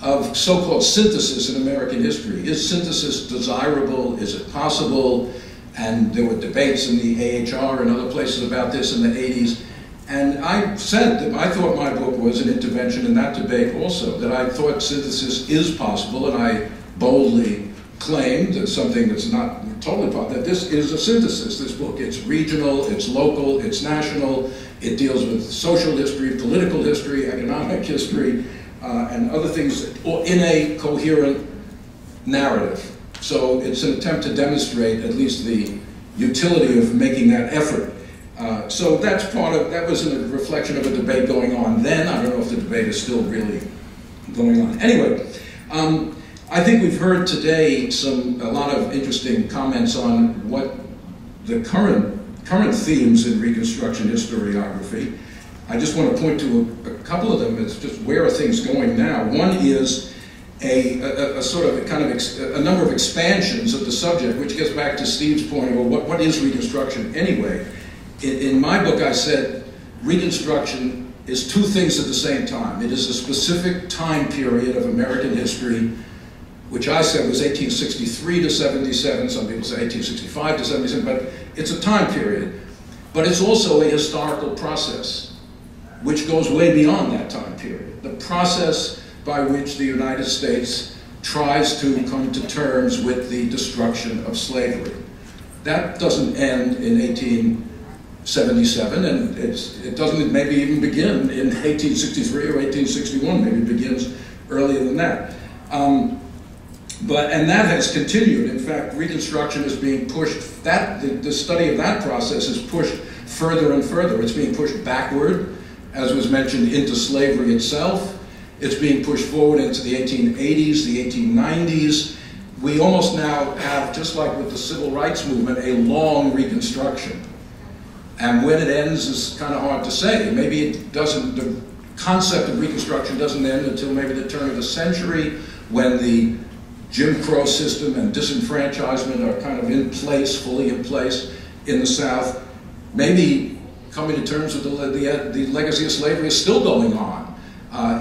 of so-called synthesis in American history. Is synthesis desirable? Is it possible? And there were debates in the AHR and other places about this in the 80s. And I said that I thought my book was an intervention in that debate also, that I thought synthesis is possible, and I boldly claimed that something that's not totally possible, that this is a synthesis, this book. It's regional, it's local, it's national, it deals with social history, political history, economic history, and other things in a coherent narrative. So it's an attempt to demonstrate at least the utility of making that effort. So that's part of, that was a reflection of a debate going on then. I don't know if the debate is still really going on. Anyway, I think we've heard today a lot of interesting comments on what the current themes in Reconstruction historiography. I just want to point to a couple of them. It's just where are things going now. One is a sort of a number of expansions of the subject, which gets back to Steve's point of, well, what is Reconstruction anyway? In my book, I said Reconstruction is two things at the same time. It is a specific time period of American history, which I said was 1863 to 77. Some people say 1865 to 77, but it's a time period. But it's also a historical process, which goes way beyond that time period. The process by which the United States tries to come to terms with the destruction of slavery. That doesn't end in 1877, and it doesn't maybe even begin in 1863 or 1861. Maybe it begins earlier than that. And that has continued. In fact, Reconstruction is being pushed, the study of that process is pushed further and further. It's being pushed backward, as was mentioned, into slavery itself. It's being pushed forward into the 1880s, the 1890s. We almost now have, just like with the Civil Rights Movement, a long Reconstruction. And when it ends is kind of hard to say. Maybe it doesn't, the concept of Reconstruction doesn't end until maybe the turn of the century, when the Jim Crow system and disenfranchisement are kind of in place, fully in place in the South. Maybe coming to terms with the legacy of slavery is still going on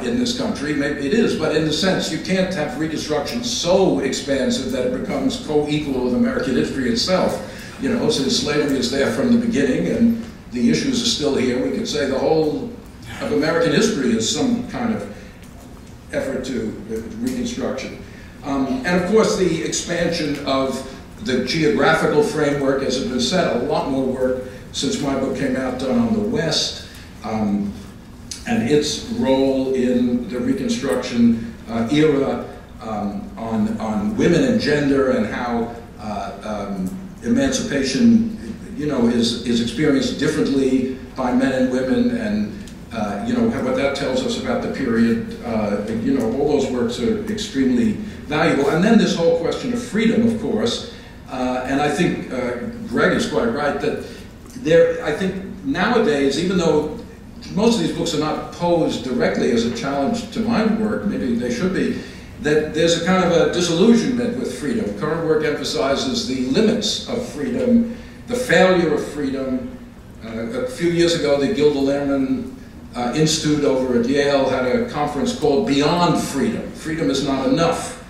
in this country. Maybe it is, but in the sense you can't have Reconstruction so expansive that it becomes co-equal with American history itself. You know, since slavery is there from the beginning and the issues are still here, we could say the whole of American history is some kind of effort to Reconstruction. And of course the expansion of the geographical framework, as has been said, a lot more work since my book came out done on the West, and its role in the Reconstruction era, on women and gender, and how emancipation, you know, is experienced differently by men and women, and you know, what that tells us about the period. You know, all those works are extremely valuable. And then this whole question of freedom, of course, and I think Greg is quite right that I think nowadays, even though most of these books are not posed directly as a challenge to my work, maybe they should be, that there's a kind of a disillusionment with freedom. Current work emphasizes the limits of freedom, the failure of freedom. A few years ago, the Gilda Lehrman Institute over at Yale had a conference called Beyond Freedom. Freedom is not enough.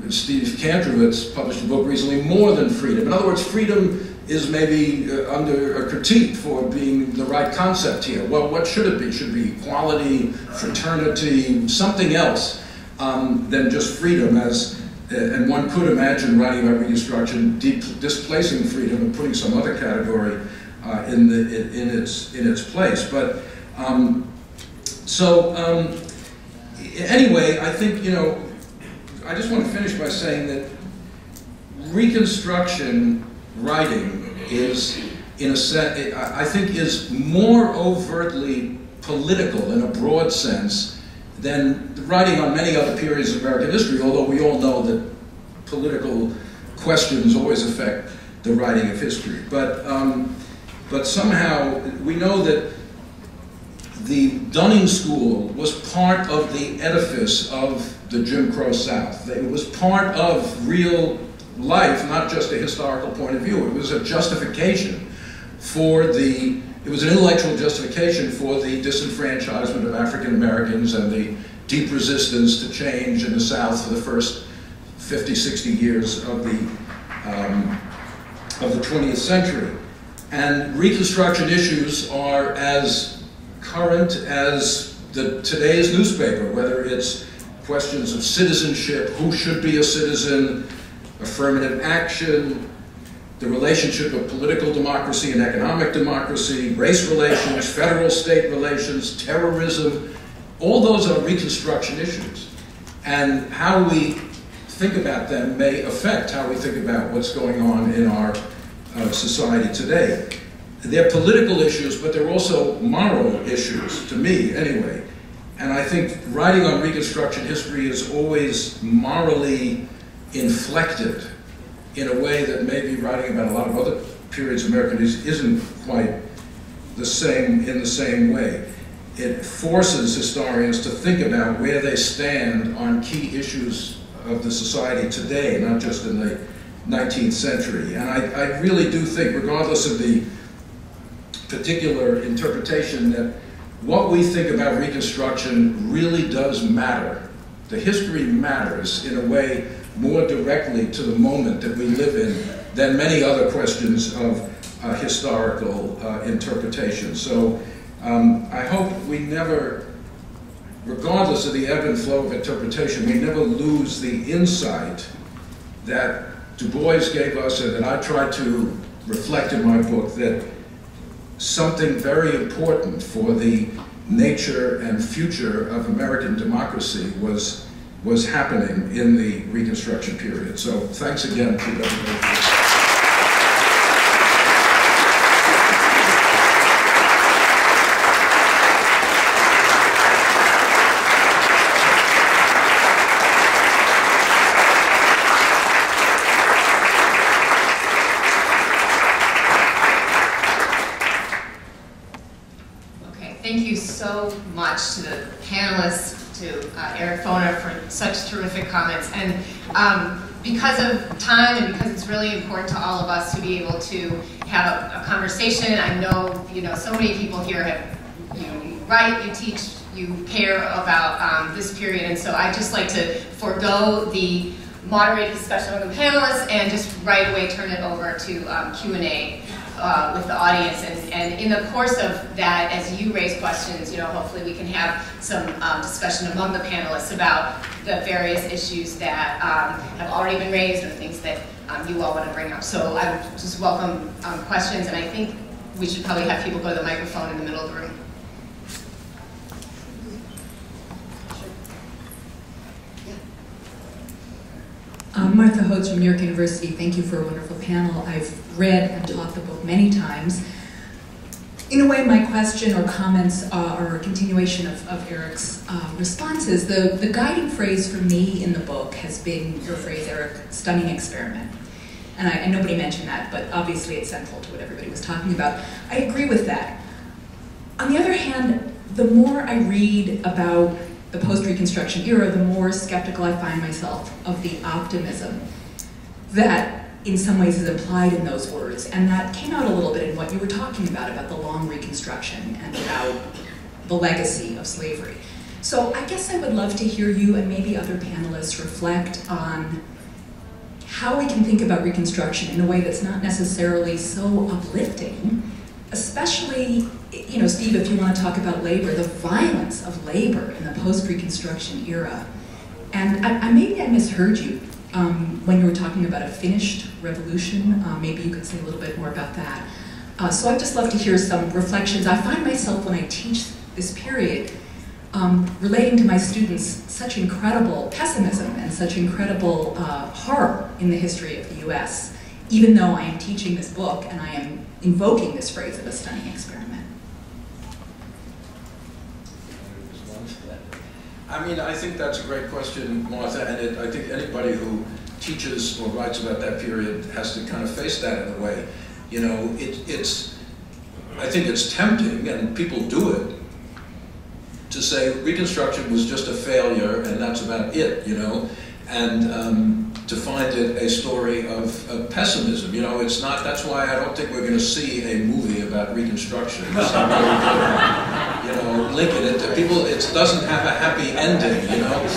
Steve Kandrowitz published a book recently, More Than Freedom. In other words, freedom is maybe under a critique for being the right concept here. Well, what should it be? Should it be equality, fraternity, something else than just freedom? And one could imagine writing about Reconstruction displacing freedom and putting some other category in its place. But anyway, I think, you know, I just want to finish by saying that Reconstruction writing is, in a sense, I think is more overtly political in a broad sense than writing on many other periods of American history, although we all know that political questions always affect the writing of history. But somehow we know that the Dunning School was part of the edifice of the Jim Crow South. It was part of real life, not just a historical point of view. It was a justification for it was an intellectual justification for the disenfranchisement of African Americans and the deep resistance to change in the South for the first 50, 60 years of the 20th century. And Reconstruction issues are as current as today's newspaper, whether it's questions of citizenship, who should be a citizen, affirmative action, the relationship of political democracy and economic democracy, race relations, federal-state relations, terrorism. All those are Reconstruction issues. And how we think about them may affect how we think about what's going on in our society today. They're political issues, but they're also moral issues, to me anyway. And I think writing on Reconstruction history is always morally inflected in a way that maybe writing about a lot of other periods of American history isn't quite the same way. It forces historians to think about where they stand on key issues of the society today, not just in the 19th century. And I really do think, regardless of the particular interpretation, that what we think about Reconstruction really does matter. The history matters in a way more directly to the moment that we live in than many other questions of historical interpretation. So I hope we never, regardless of the ebb and flow of interpretation, we never lose the insight that Du Bois gave us and that I tried to reflect in my book, that something very important for the nature and future of American democracy was happening in the Reconstruction period. So thanks again to everybody. Thank you so much to the panelists, to Eric Foner for such terrific comments. And because of time and because it's really important to all of us to be able to have a conversation, I know, so many people here have, you write, you teach, you care about this period. And so I'd just like to forego the moderated discussion with the panelists and just right away turn it over to Q&A. With the audience, and in the course of that, as you raise questions, hopefully we can have some discussion among the panelists about the various issues that have already been raised or things that you all want to bring up. So I would just welcome questions, and I think we should probably have people go to the microphone in the middle of the room. Martha Hodes from New York University. Thank you for a wonderful panel. I've read and taught the book many times. In a way, my question or comments are a continuation of Eric's responses. The guiding phrase for me in the book has been your phrase, Eric, stunning experiment. And nobody mentioned that, but obviously it's central to what everybody was talking about. I agree with that. On the other hand, the more I read about the post-Reconstruction era, the more skeptical I find myself of the optimism that in some ways is implied in those words. And that came out a little bit in what you were talking about the long Reconstruction and about the legacy of slavery. So I guess I would love to hear you and maybe other panelists reflect on how we can think about Reconstruction in a way that's not necessarily so uplifting, especially, Steve, if you want to talk about labor, the violence of labor in the post-Reconstruction era. And maybe I misheard you when you were talking about a finished revolution. Maybe you could say a little bit more about that. So I'd just love to hear some reflections. I find myself, when I teach this period, relating to my students such incredible pessimism and such incredible horror in the history of the US, even though I am teaching this book and I am invoking this phrase of a stunning experiment. I mean, I think that's a great question, Martha, and I think anybody who teaches or writes about that period has to kind of face that in a way. You know, I think it's tempting, and people do it, to say Reconstruction was just a failure and that's about it, you know, and to find it a story of pessimism. You know, it's not, that's why I don't think we're going to see a movie about Reconstruction. It's not really good, you know, linking it to people. It doesn't have a happy ending, you know.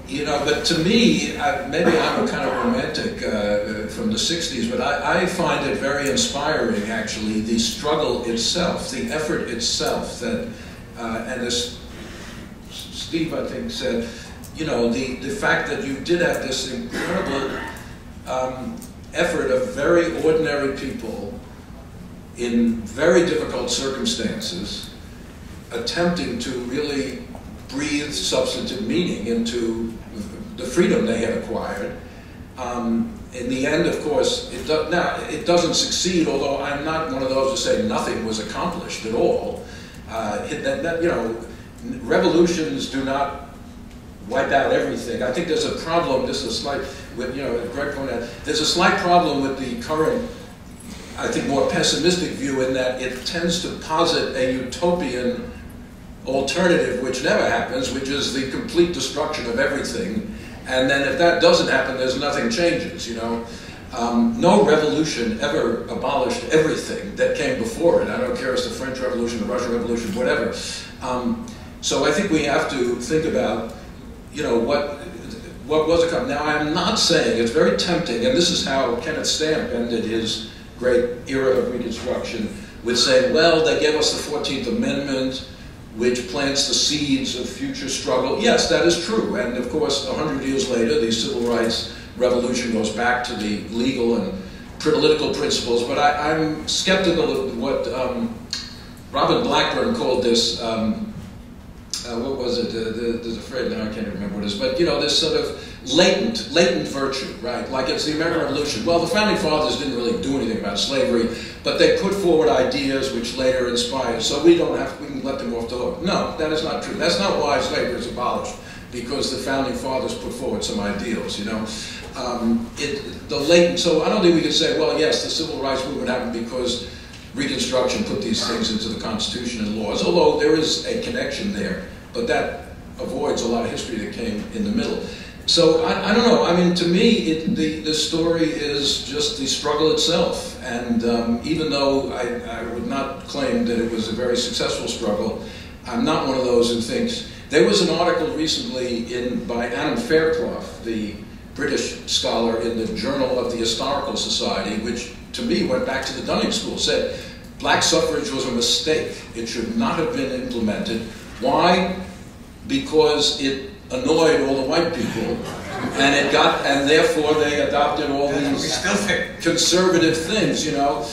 You know, but to me, maybe I'm a kind of romantic from the 60s, but I find it very inspiring, actually, the struggle itself, the effort itself, that, and as Steve, I think, said, you know, the fact that you did have this incredible effort of very ordinary people in very difficult circumstances attempting to really breathe substantive meaning into the freedom they had acquired. In the end, of course, it doesn't succeed, although I'm not one of those to say nothing was accomplished at all. You know, revolutions do not wipe out everything. I think there's a problem, this is a slight, with, you know, Greg pointed out, there's a slight problem with the current, I think, more pessimistic view in that it tends to posit a utopian alternative which never happens, which is the complete destruction of everything. And then if that doesn't happen, there's nothing changes, you know. No revolution ever abolished everything that came before it. I don't care if it's the French Revolution, the Russian Revolution, whatever. So I think we have to think about, you know, what was it? Now, I'm not saying, it's very tempting, and this is how Kenneth Stamp ended his great era of Reconstruction, with saying, well, they gave us the 14th Amendment, which plants the seeds of future struggle. Yes, that is true. And of course, 100 years later, the civil rights revolution goes back to the legal and political principles. But I'm skeptical of what Robin Blackburn called this, what was it? There's a phrase, now I can't remember what it is. But, you know, this sort of latent virtue, right? Like it's the American Revolution. Well, the Founding Fathers didn't really do anything about slavery, but they put forward ideas which later inspired. So we can let them off the hook. No, that is not true. That's not why slavery was abolished, because the Founding Fathers put forward some ideals, you know. So I don't think we can say, well, yes, the Civil Rights Movement happened because Reconstruction put these things into the Constitution and laws, although there is a connection there, but that avoids a lot of history that came in the middle. So I don't know. I mean, to me, the story is just the struggle itself. And even though I would not claim that it was a very successful struggle, I'm not one of those who thinks. There was an article recently by Adam Fairclough, the British scholar, in the Journal of the Historical Society, which to me went back to the Dunning School, said black suffrage was a mistake. It should not have been implemented. Why? Because it annoyed all the white people, and therefore they adopted all these conservative things, you know,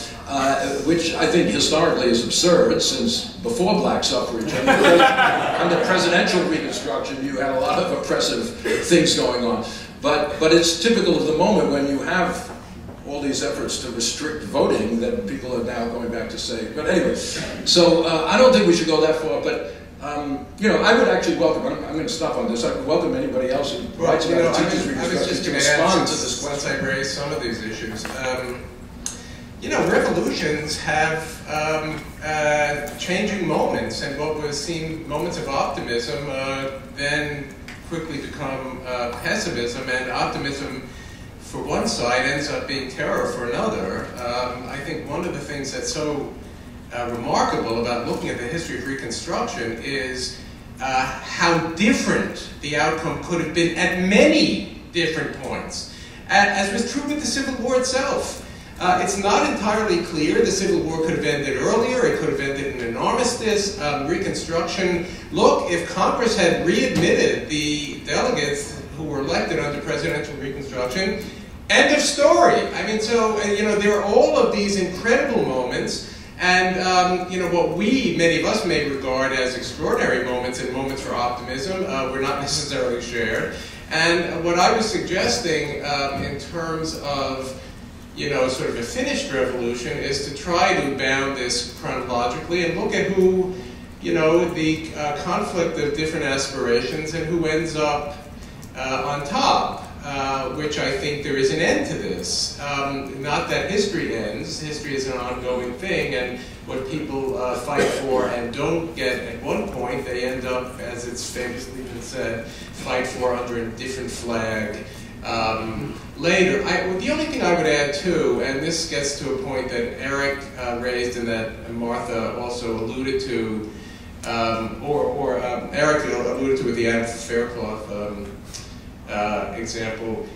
which I think historically is absurd, since before black suffrage and under presidential Reconstruction you had a lot of oppressive things going on. But it's typical of the moment when you have all these efforts to restrict voting that people are now going back to say. But anyway, so I don't think we should go that far, but you know, I would actually welcome, I'm going to stop on this, I would welcome anybody else who writes about teachers' Reconstruction to respond to this once I raise some of these issues. You know, revolutions have changing moments, and what was seen moments of optimism then quickly become pessimism, and optimism for one side ends up being terror for another. I think one of the things that's so remarkable about looking at the history of Reconstruction is how different the outcome could have been at many different points, as was true with the Civil War itself. It's not entirely clear the Civil War could have ended earlier, it could have ended in an armistice. Reconstruction, look, if Congress had readmitted the delegates who were elected under presidential Reconstruction, End of story. I mean, so, you know, there are all of these incredible moments, and, you know, what many of us may regard as extraordinary moments and moments for optimism, were not necessarily shared. And what I was suggesting in terms of, you know, sort of a finished revolution is to try to bound this chronologically and look at who, you know, the conflict of different aspirations and who ends up on top. Which I think there is an end to this. Not that history ends. History is an ongoing thing, and what people fight for and don't get at one point, they end up, as it's famously been said, fight for under a different flag later. The only thing I would add too, and this gets to a point that Eric raised and that Martha also alluded to, or Eric alluded to with the Adam Faircloth example.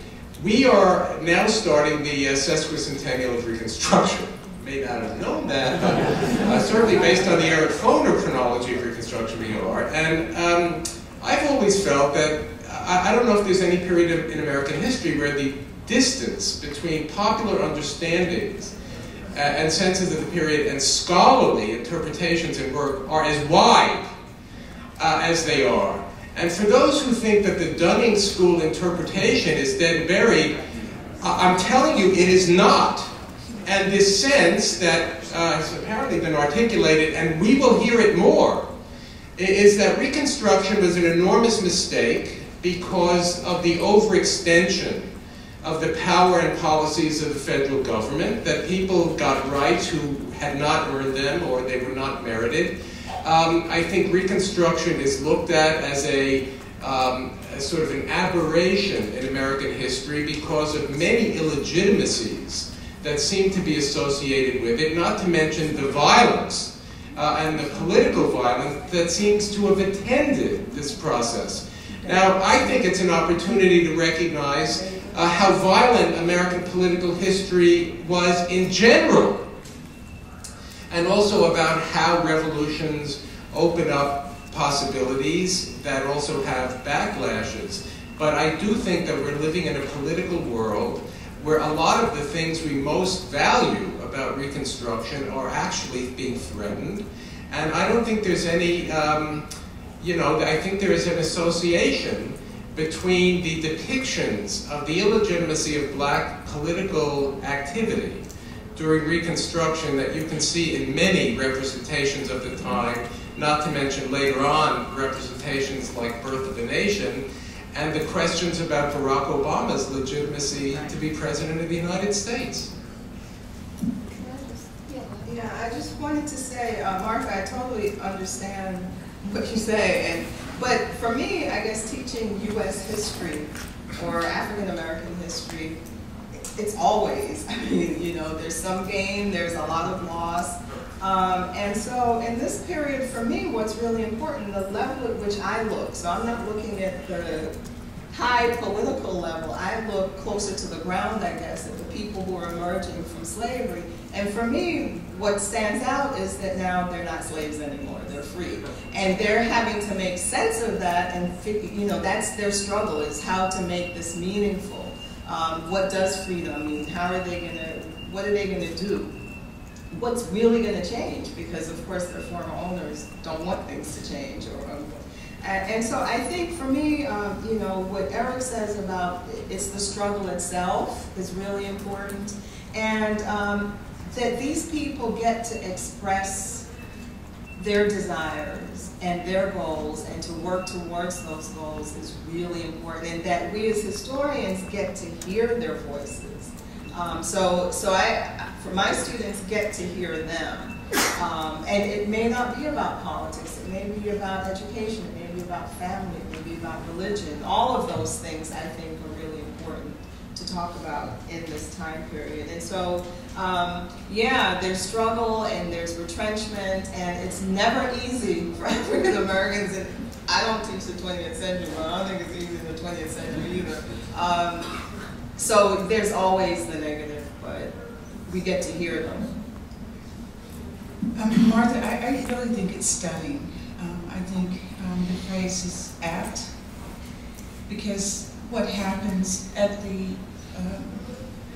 We are now starting the sesquicentennial of Reconstruction. May not have known that, but certainly based on the Eric Foner chronology of Reconstruction we are. And I've always felt that, I don't know if there's any period in American history where the distance between popular understandings and senses of the period and scholarly interpretations and work are as wide as they are. And for those who think that the Dunning School interpretation is dead and buried, I'm telling you it is not. And this sense that has apparently been articulated, and we will hear it more, is that Reconstruction was an enormous mistake because of the overextension of the power and policies of the federal government, that people got rights who had not earned them or they were not merited. I think Reconstruction is looked at as a sort of an aberration in American history because of many illegitimacies that seem to be associated with it, not to mention the violence and the political violence that seems to have attended this process. Now, I think it's an opportunity to recognize how violent American political history was in general, and also about how revolutions open up possibilities that also have backlashes. But I do think that we're living in a political world where a lot of the things we most value about Reconstruction are actually being threatened. And I don't think there's any, you know, I think there is an association between the depictions of the illegitimacy of black political activity during Reconstruction that you can see in many representations of the time, not to mention later on representations like Birth of a Nation, and the questions about Barack Obama's legitimacy to be President of the United States. Yeah, I just wanted to say, Martha, I totally understand what you say, but for me, I guess teaching U.S. history or African American history, it's always, I mean, you know, there's some gain, there's a lot of loss. And so in this period, for me, what's really important, the level at which I look, so I'm not looking at the high political level, I look closer to the ground, I guess, at the people who are emerging from slavery. And for me, what stands out is that now they're not slaves anymore, they're free. And they're having to make sense of that, and you know, that's their struggle, is how to make this meaningful. What does freedom mean? How are they gonna, what are they gonna do? What's really gonna change? Because of course their former owners don't want things to change. And so I think for me, you know, what Eric says about it's the struggle itself is really important. And that these people get to express their desires and their goals and to work towards those goals is really important, and that we as historians get to hear their voices. So I, for my students, get to hear them. And it may not be about politics, it may be about education, it may be about family, it may be about religion. All of those things I think are really important to talk about in this time period. And so, yeah, there's struggle and there's retrenchment, and it's never easy for African Americans. And I don't teach the 20th century, but I don't think it's easy in the 20th century either. So there's always the negative, but we get to hear them. Martha, I really think it's stunning. I think the phrase is apt, because what happens at the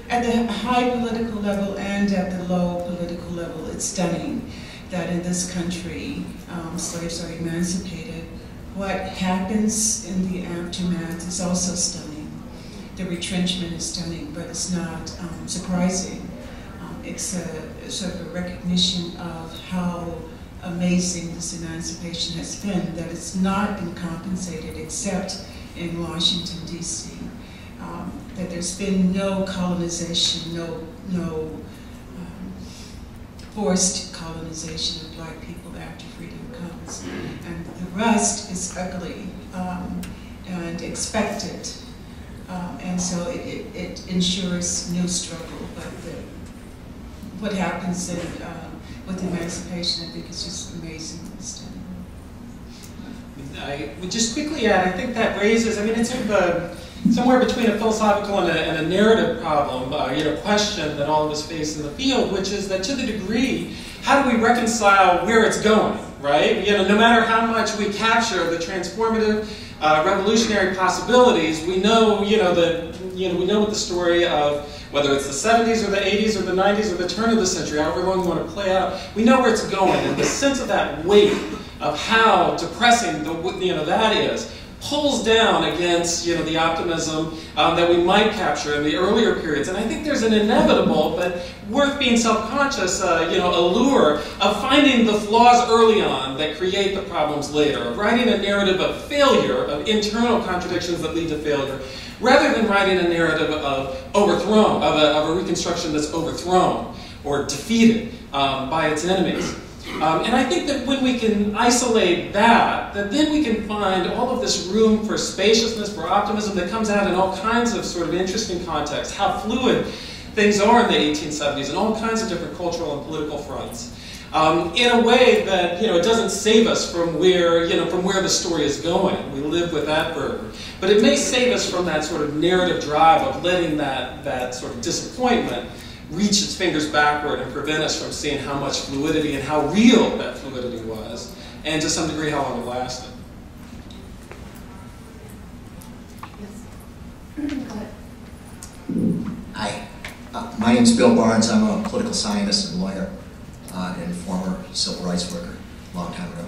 at the high political level and at the low political level, it's stunning that in this country, slaves are emancipated. What happens in the aftermath is also stunning. The retrenchment is stunning, but it's not surprising. It's a sort of a recognition of how amazing this emancipation has been, that it's not been compensated except in Washington, D.C. That there's been no colonization, no forced colonization of black people after freedom comes. And the rest is ugly and expected. And so it ensures new struggle. But what happens with emancipation, I think it's just amazing. I would just quickly add, I think that raises, I mean, it's sort of somewhere between a philosophical and a narrative problem, question that all of us face in the field, which is that to the degree, how do we reconcile where it's going, right? No matter how much we capture the transformative, revolutionary possibilities, we know, we know what the story of, whether it's the 70s or the 80s or the 90s or the turn of the century, however long you want to play out, we know where it's going, and the sense of that weight of how depressing that is pulls down against the optimism that we might capture in the earlier periods. And I think there's an inevitable but worth being self-conscious allure of finding the flaws early on that create the problems later, of writing a narrative of failure, of internal contradictions that lead to failure, rather than writing a narrative of overthrown, of a Reconstruction that's overthrown or defeated by its enemies. And I think that when we can isolate that then we can find all of this room for spaciousness, for optimism that comes out in all kinds of sort of interesting contexts, how fluid things are in the 1870s in all kinds of different cultural and political fronts, in a way that it doesn't save us from where the story is going. We live with that burden. But it may save us from that sort of narrative drive of letting that sort of disappointment reach its fingers backward and prevent us from seeing how much fluidity and how real that fluidity was, and to some degree how long it lasted. Hi, my name is Bill Barnes. I'm a political scientist and lawyer and former civil rights worker a long time ago.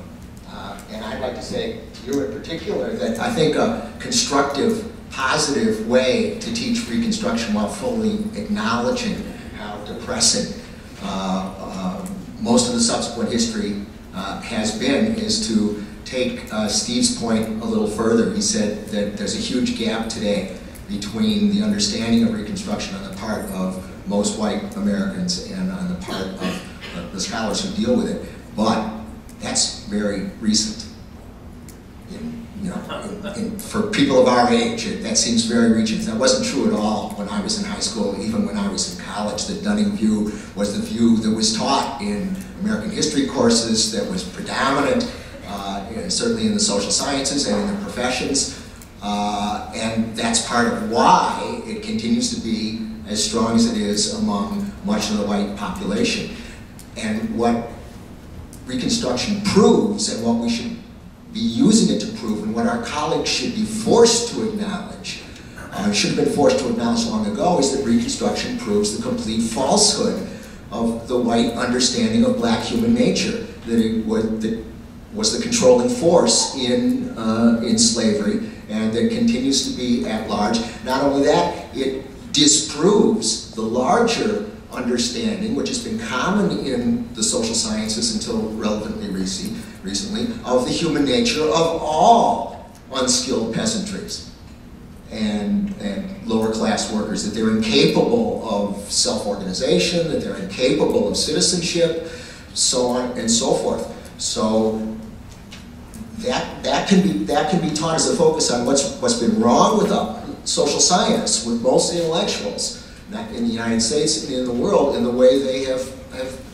And I'd like to say to you in particular that I think a constructive, positive way to teach Reconstruction while fully acknowledging how depressing most of the subsequent history has been is to take Steve's point a little further. He said that there's a huge gap today between the understanding of Reconstruction on the part of most white Americans and on the part of the scholars who deal with it. But that's very recent. For people of our age, that seems very recent. That wasn't true at all when I was in high school, even when I was in college. The Dunning view was the view that was taught in American history courses, that was predominant, certainly in the social sciences and in the professions. And that's part of why it continues to be as strong as it is among much of the white population. And what Reconstruction proves, and what we should be using it to prove, and what our colleagues should be forced to acknowledge, should have been forced to acknowledge long ago, is that Reconstruction proves the complete falsehood of the white understanding of black human nature, that it was the controlling force in slavery, and that continues to be at large. Not only that, it disproves the larger understanding, which has been common in the social sciences until relatively recently, of the human nature of all unskilled peasantries and lower class workers, that they're incapable of self-organization, that they're incapable of citizenship, so on and so forth. So that can be taught as a focus on what's been wrong with social science, with most intellectuals, not in the United States and in the world, in the way they have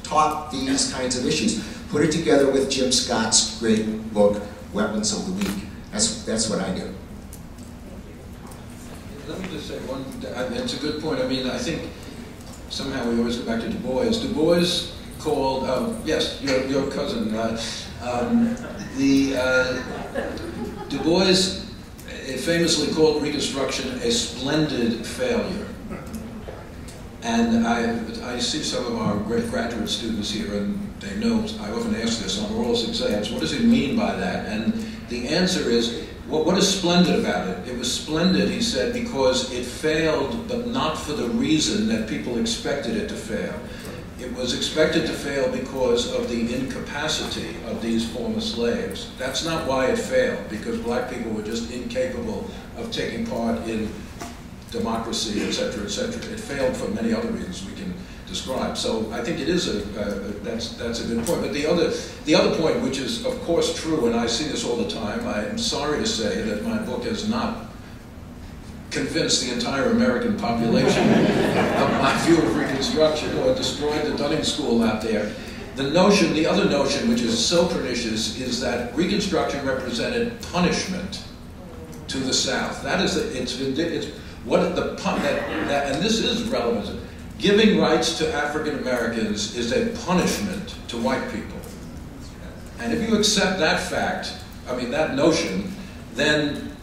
taught these kinds of issues. Put it together with Jim Scott's great book, Weapons of the Weak. That's what I do. Let me just say one thing. It's a good point. I mean, I think somehow we always go back to Du Bois. Du Bois called, yes, your cousin, Du Bois famously called Reconstruction a splendid failure. And I see some of our great graduate students here, and they know I often ask this on oral exams, what does it mean by that? And the answer is, what is splendid about it? It was splendid, he said, because it failed, but not for the reason that people expected it to fail. It was expected to fail because of the incapacity of these former slaves. That's not why it failed, because black people were just incapable of taking part in democracy, etc., etc. It failed for many other reasons we can describe. So I think it is that's a good point. But the other point, which is of course true, and I see this all the time, I am sorry to say that my book has not convinced the entire American population of my view of Reconstruction or destroyed the Dunning School out there. The other notion, which is so pernicious, is that Reconstruction represented punishment to the South. That is, and this is relevant. Giving rights to African Americans is a punishment to white people. And if you accept that fact, I mean that notion, then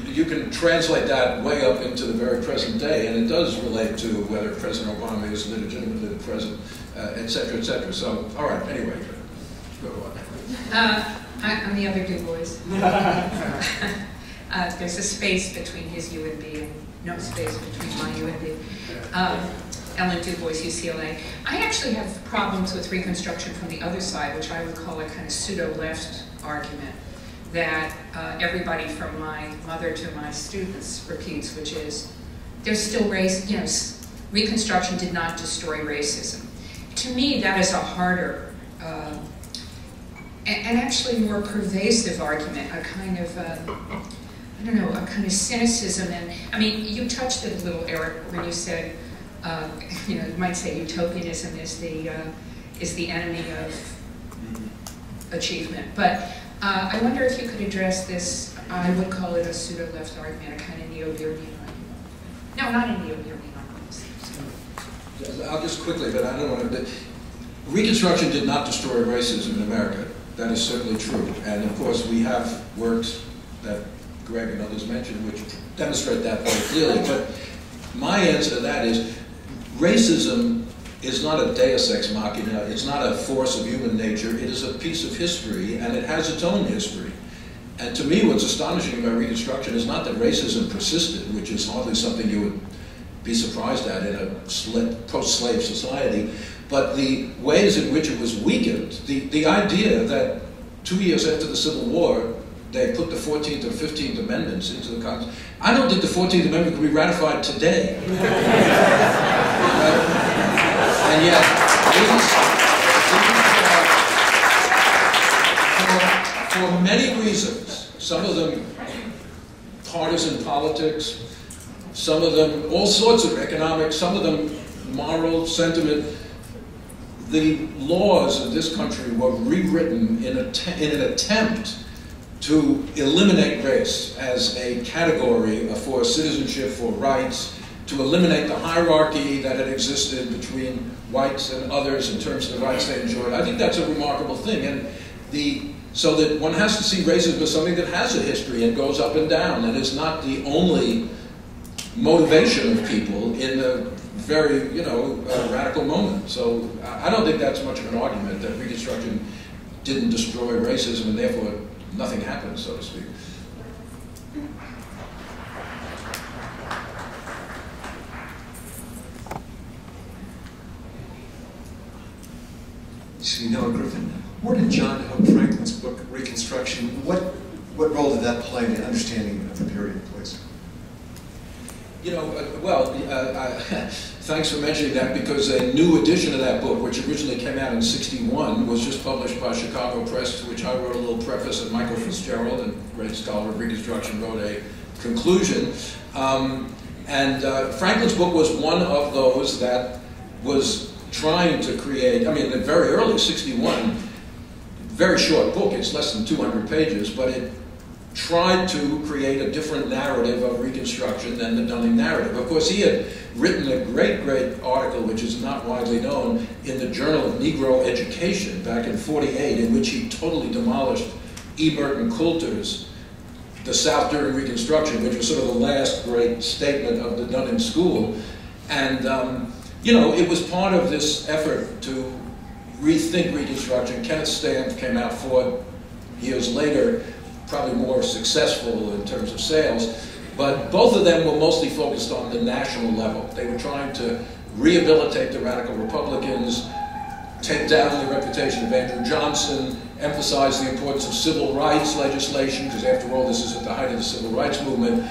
you can translate that way up into the very present day, and it does relate to whether President Obama is legitimately the president, et cetera, et cetera. So, all right, anyway, go on. I'm the other Du Bois. There's a space between his U and B and no space between my U and B. Ellen Du Bois, UCLA. I actually have problems with Reconstruction from the other side, which I would call a kind of pseudo-left argument that everybody from my mother to my students repeats, which is, there's still race, Reconstruction did not destroy racism. To me, that is a harder, and actually more pervasive argument, a kind of, I don't know, a kind of cynicism. And I mean, you touched it a little, Eric, when you said, you might say utopianism is the enemy of achievement. But I wonder if you could address this, I would call it a pseudo-left argument, a kind of neo-Beardian argument. No, not a neo-Beardian argument. I'll just quickly, but I don't want to... Reconstruction did not destroy racism in America. That is certainly true. And of course, we have works that Greg and others mentioned which demonstrate that very clearly. But my answer to that is, racism is not a deus ex machina, it's not a force of human nature, it is a piece of history, and it has its own history. And to me, what's astonishing about Reconstruction is not that racism persisted, which is hardly something you would be surprised at in a post-slave society, but the ways in which it was weakened. The idea that 2 years after the Civil War, they put the 14th or 15th Amendments into the Constitution. I don't think the 14th Amendment could be ratified today. And yet, for many reasons, some of them partisan politics, some of them all sorts of economics, some of them moral sentiment, the laws of this country were rewritten in an attempt to eliminate race as a category for citizenship, for rights, to eliminate the hierarchy that had existed between whites and others in terms of the rights they enjoyed. I think that's a remarkable thing. And so that one has to see racism as something that has a history and goes up and down, and is not the only motivation of people in a very, radical moment. So I don't think that's much of an argument that Reconstruction didn't destroy racism and therefore nothing happened, so to speak. Noah Griffin, where did John Hope Franklin's book, Reconstruction, what role did that play in the understanding of the period, please? Thanks for mentioning that, because a new edition of that book, which originally came out in '61, was just published by Chicago Press, to which I wrote a little preface, and Michael Fitzgerald, a great scholar of Reconstruction, wrote a conclusion. Franklin's book was one of those that was trying to create, in the very early '61, very short book, it's less than 200 pages, but it tried to create a different narrative of Reconstruction than the Dunning narrative. Of course, he had written a great, great article, which is not widely known, in the Journal of Negro Education back in '48, in which he totally demolished E. Merton Coulter's The South During Reconstruction, which was sort of the last great statement of the Dunning School. And, you know, it was part of this effort to rethink Reconstruction. Kenneth Stamp came out 4 years later, probably more successful in terms of sales, but both of them were mostly focused on the national level. They were trying to rehabilitate the radical Republicans, take down the reputation of Andrew Johnson, emphasize the importance of civil rights legislation, because after all, this is at the height of the civil rights movement.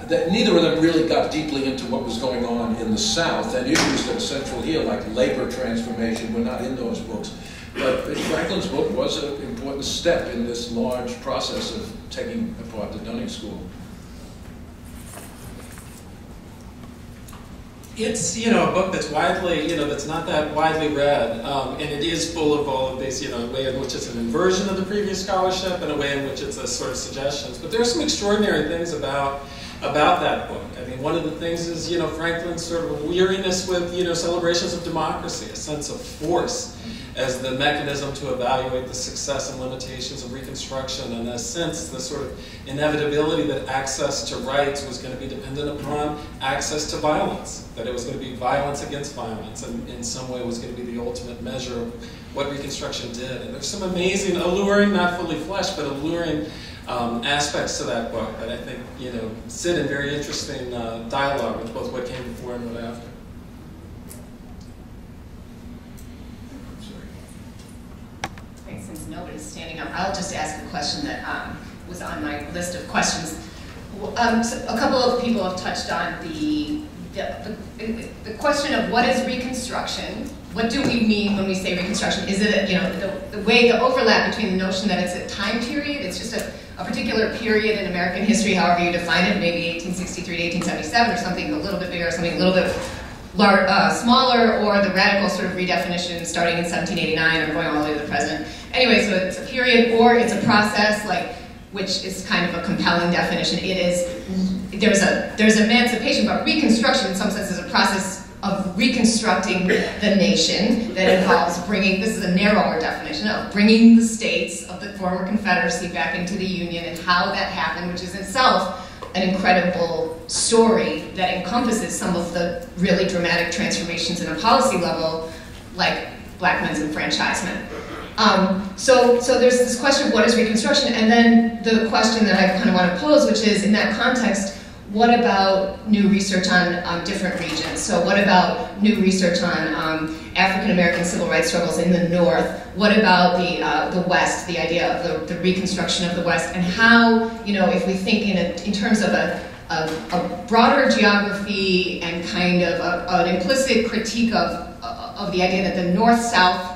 That neither of them really got deeply into what was going on in the South, and issues that are central here, like labor transformation, were not in those books. But Franklin's book was an important step in this large process of taking apart the Dunning School. It's, you know, a book that's widely, you know, that's not that widely read, and it is full of all of these, you know, a way in which it's an inversion of the previous scholarship and a way in which it's a sort of suggestions. But there are some extraordinary things about that book. I mean, one of the things is, you know, Franklin's sort of weariness with, you know, celebrations of democracy, a sense of force as the mechanism to evaluate the success and limitations of Reconstruction, and in a sense, the sort of inevitability that access to rights was going to be dependent upon access to violence, that it was going to be violence against violence, and in some way was going to be the ultimate measure of what Reconstruction did. And there's some amazing, alluring, not fully fleshed, but alluring aspects to that book that I think, you know, sit in very interesting dialogue with both what came before and what after. Since nobody's standing up, I'll just ask a question that was on my list of questions. So a couple of people have touched on the question of what is Reconstruction? What do we mean when we say Reconstruction? Is it, you know, the overlap between the notion that it's a time period, it's just a particular period in American history, however you define it, maybe 1863 to 1877 or something a little bit bigger, something a little bit smaller, or the radical sort of redefinition starting in 1789 or going all the way to the present. Anyway, so it's a period or it's a process, like, which is kind of a compelling definition. It is, there's emancipation, but Reconstruction in some sense is a process of reconstructing the nation that involves bringing, this is a narrower definition, of bringing the states of the former Confederacy back into the Union, and how that happened, which is itself an incredible story that encompasses some of the really dramatic transformations in a policy level, like black men's enfranchisement. So there's this question of what is Reconstruction, and then the question that I kind of want to pose, which is, in that context, what about new research on different regions? So what about new research on African-American civil rights struggles in the North? What about the West, the idea of the reconstruction of the West, and how, you know, if we think in terms of a broader geography and kind of an implicit critique of the idea that the North-South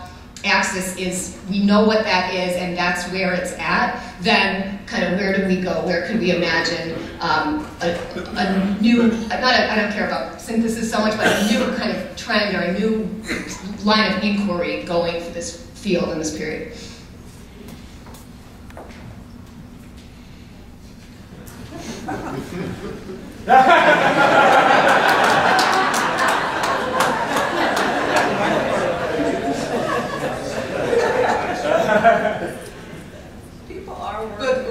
axis is, we know what that is and that's where it's at, then kind of where do we go? Where could we imagine a new, I don't care about synthesis so much, but a new kind of trend or a new line of inquiry going for this field in this period? People are worried.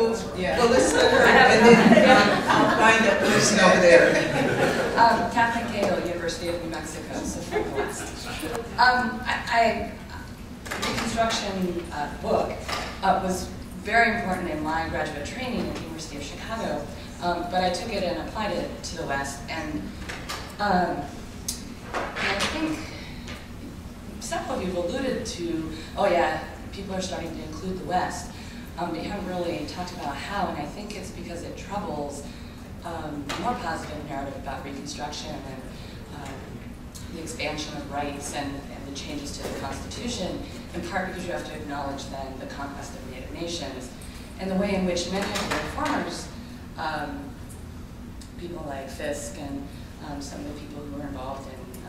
Well, listen to her, and then I'll find that person over there. Catherine Cahill, University of New Mexico, so from the West. Reconstruction book was very important in my graduate training at the University of Chicago, but I took it and applied it to the West, and I think several of you have alluded to, oh yeah, people are starting to include the West, but you haven't really talked about how, and I think it's because it troubles a more positive narrative about Reconstruction and the expansion of rights and the changes to the Constitution, in part because you have to acknowledge then the conquest of Native nations, and the way in which many of the reformers, people like Fisk and some of the people who were involved in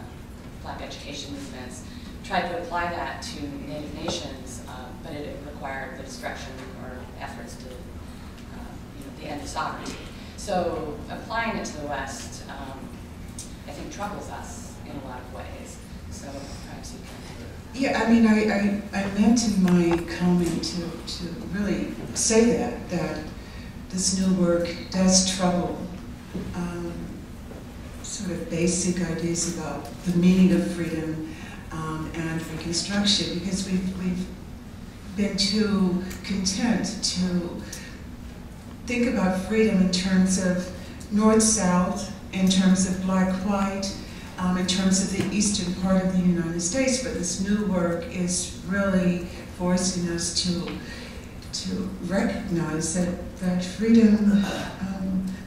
Black education movements, tried to apply that to Native nations, but it required the destruction or efforts to the end of sovereignty. So applying it to the West, I think troubles us in a lot of ways. So perhaps you can. Yeah, I mean, I meant in my comment to really say that this new work does trouble sort of basic ideas about the meaning of freedom and Reconstruction, because we've been too content to think about freedom in terms of North-South, in terms of black-white, in terms of the eastern part of the United States. But this new work is really forcing us to recognize that freedom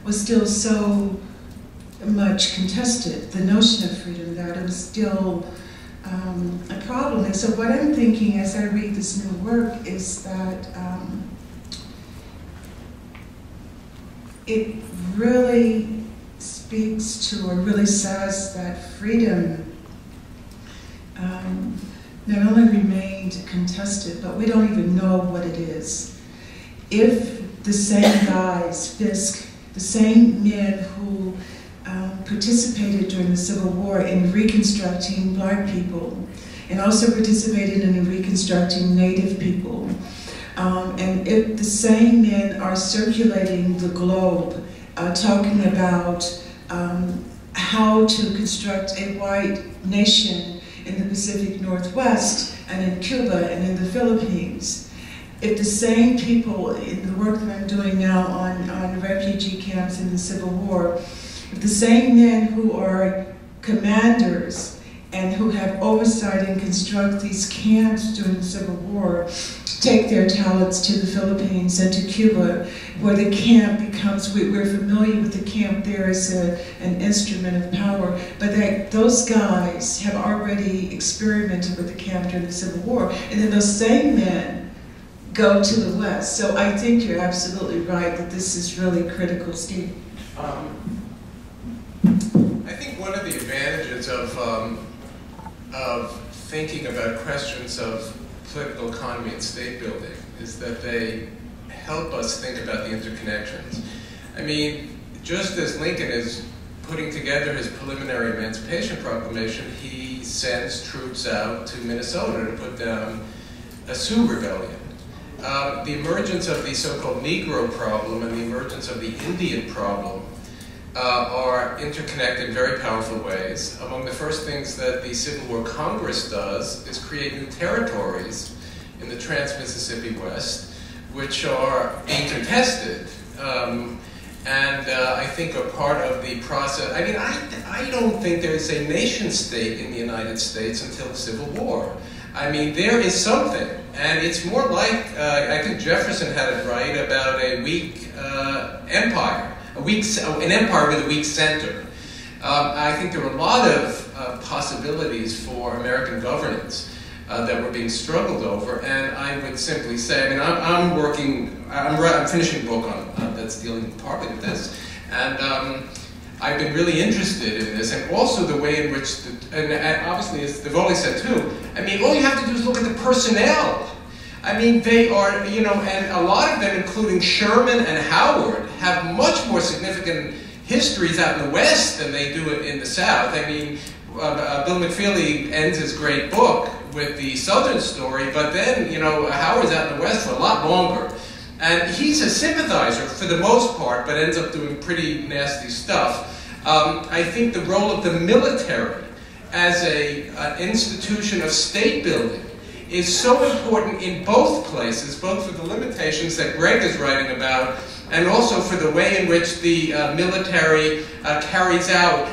was still so much contested, the notion of freedom, that it was still a problem. And so what I'm thinking as I read this new work is that it really speaks to, or really says, that freedom not only remained contested, but we don't even know what it is. If the same guys, Fisk, the same men who participated during the Civil War in reconstructing black people, and also participated in reconstructing Native people, and if the same men are circulating the globe, talking about how to construct a white nation in the Pacific Northwest, and in Cuba, and in the Philippines, if the same people, in the work that I'm doing now on refugee camps in the Civil War, if the same men who are commanders and who have oversight and construct these camps during the Civil War take their talents to the Philippines and to Cuba, where the camp becomes, we're familiar with the camp there as an instrument of power, but that those guys have already experimented with the camp during the Civil War, and then those same men go to the West. So I think you're absolutely right that this is really critical, Steve. I think one of the advantages of thinking about questions of political economy and state building is that they help us think about the interconnections. I mean, just as Lincoln is putting together his preliminary Emancipation Proclamation, he sends troops out to Minnesota to put down a Sioux rebellion. The emergence of the so-called Negro problem and the emergence of the Indian problem are interconnected in very powerful ways. Among the first things that the Civil War Congress does is create new territories in the trans-Mississippi West, which are being contested, and I think are part of the process. I mean, I don't think there is a nation-state in the United States until the Civil War. I mean, there is something, and it's more like, I think Jefferson had it right about a weak empire. An empire with a weak center. I think there are a lot of possibilities for American governance that were being struggled over, and I would simply say, I mean, I'm finishing a book on that's dealing partly with this, and I've been really interested in this, and also the way in which, and obviously as Thavolia said too, I mean, all you have to do is look at the personnel. I mean, they are, you know, and a lot of them, including Sherman and Howard, have much more significant histories out in the West than they do in the South. I mean, Bill McFeely ends his great book with the Southern story, but then, you know, Howard's out in the West for a lot longer. And he's a sympathizer for the most part, but ends up doing pretty nasty stuff. I think the role of the military as an institution of state building is so important in both places, both for the limitations that Greg is writing about, and also for the way in which the military carries out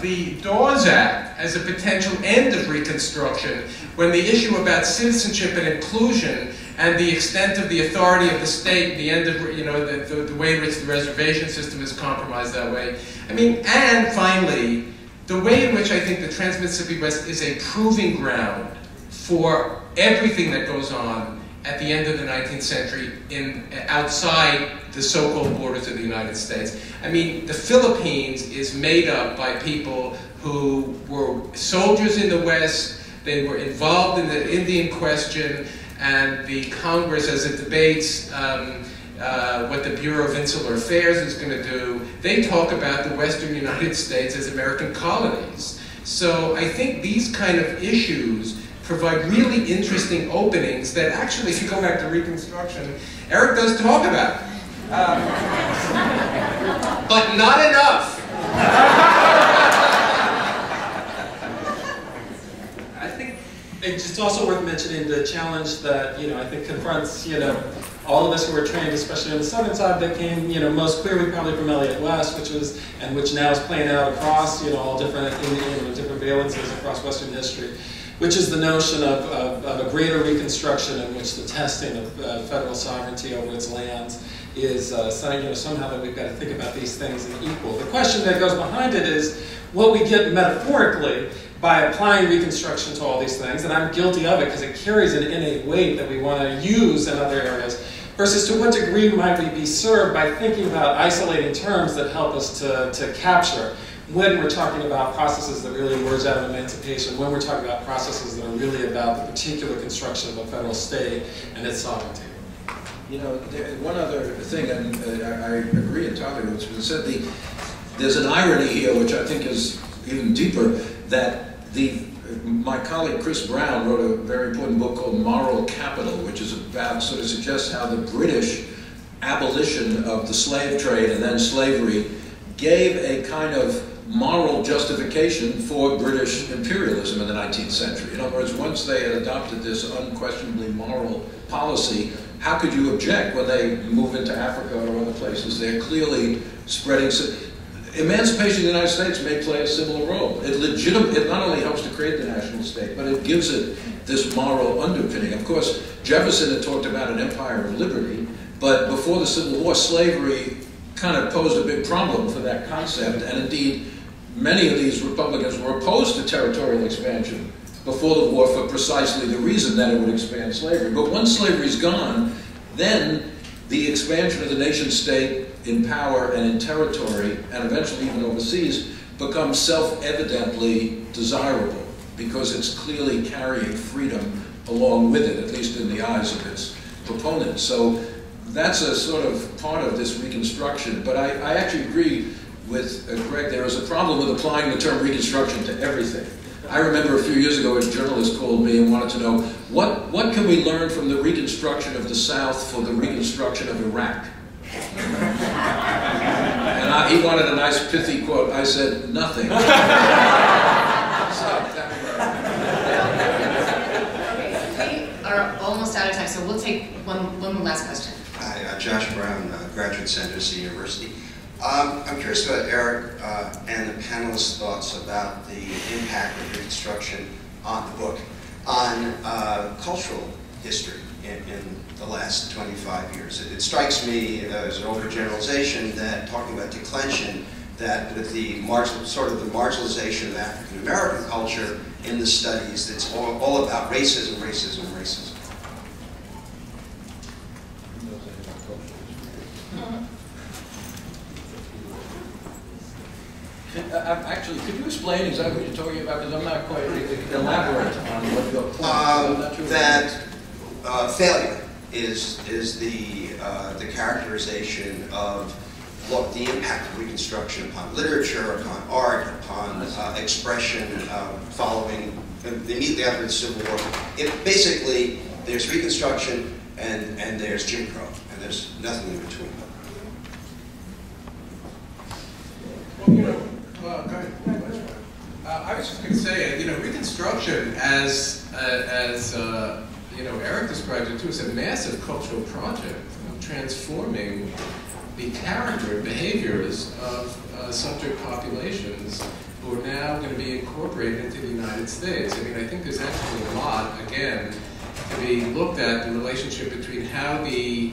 the Dawes Act as a potential end of Reconstruction, when the issue about citizenship and inclusion and the extent of the authority of the state, the end of, you know, the way in which the reservation system is compromised that way. I mean, and finally, the way in which I think the Trans-Mississippi West is a proving ground for everything that goes on at the end of the 19th century outside the so-called borders of the United States. I mean, the Philippines is made up by people who were soldiers in the West, they were involved in the Indian question, and the Congress, as it debates what the Bureau of Insular Affairs is going to do, they talk about the Western United States as American colonies. So I think these kind of issues provide really interesting openings that actually, if you go back to Reconstruction, Eric does talk about. But not enough. I think it's just also worth mentioning the challenge that, I think confronts, all of us who were trained, especially on the southern side, that came, most clearly probably from Eliot West, which now is playing out across, all different, different valences across Western history, which is the notion of a greater reconstruction in which the testing of federal sovereignty over its lands is somehow that we've got to think about these things as equal. The question that goes behind it is what we get metaphorically by applying Reconstruction to all these things, and I'm guilty of it because it carries an innate weight that we want to use in other areas, versus to what degree might we be served by thinking about isolating terms that help us to capture when we're talking about processes that really emerge out of emancipation, when we're talking about processes that are really about the particular construction of a federal state and its sovereignty. One other thing, and I agree entirely with what's been said, there's an irony here which I think is even deeper, that my colleague Chris Brown wrote a very important book called Moral Capital, which is about, sort of suggests how the British abolition of the slave trade and then slavery gave a kind of moral justification for British imperialism in the 19th century. In other words, once they had adopted this unquestionably moral policy, how could you object when they move into Africa or other places? They're clearly spreading. Emancipation in the United States may play a similar role. It not only helps to create the national state, but it gives it this moral underpinning. Of course, Jefferson had talked about an empire of liberty, but before the Civil War, slavery kind of posed a big problem for that concept, and indeed, many of these Republicans were opposed to territorial expansion before the war for precisely the reason that it would expand slavery. But once slavery's gone, then the expansion of the nation state in power and in territory, and eventually even overseas, becomes self-evidently desirable because it's clearly carrying freedom along with it, at least in the eyes of its proponents. So that's a sort of part of this Reconstruction. But I actually agree with Greg. There is a problem with applying the term Reconstruction to everything. I remember a few years ago a journalist called me and wanted to know, what can we learn from the Reconstruction of the South for the Reconstruction of Iraq? And he wanted a nice pithy quote. I said, nothing. Okay, we are almost out of time, so we'll take one last question. Hi, Josh Brown, Graduate Center, City University. I'm curious about Eric and the panelists' thoughts about the impact of Reconstruction on the book, on cultural history in the last 25 years. It strikes me as an overgeneralization that talking about declension, that with the sort of the marginalization of African American culture in the studies, it's all about racism, racism, racism. Actually, could you explain exactly what you're talking about? Because I'm not quite elaborate on what your point is. That failure is the characterization of the impact of Reconstruction upon literature, upon art, upon expression, following immediately after the Civil War. Basically, there's Reconstruction and there's Jim Crow, and there's nothing in between. I was just going to say, Reconstruction, as Eric described it too, is a massive cultural project transforming the character and behaviors of subject populations who are now going to be incorporated into the United States. I mean, I think there's actually a lot, again, to be looked at, the relationship between how the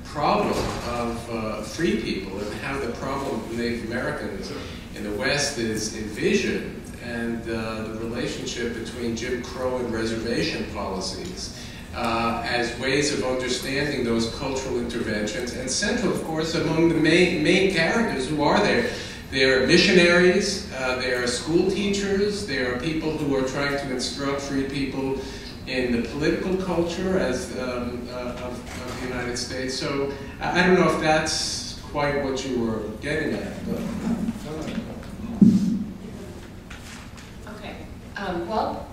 problem of free people and how the problem of Native Americans in the West is envisioned, and the relationship between Jim Crow and reservation policies as ways of understanding those cultural interventions, and central, of course, among the main characters who are there. There are missionaries, there are school teachers, there are people who are trying to instruct free people in the political culture of the United States. So I don't know if that's quite what you were getting at. But. Okay. Well,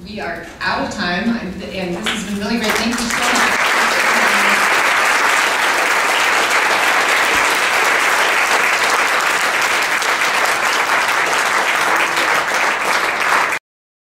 we are out of time, and this has been really great. Thank you so much.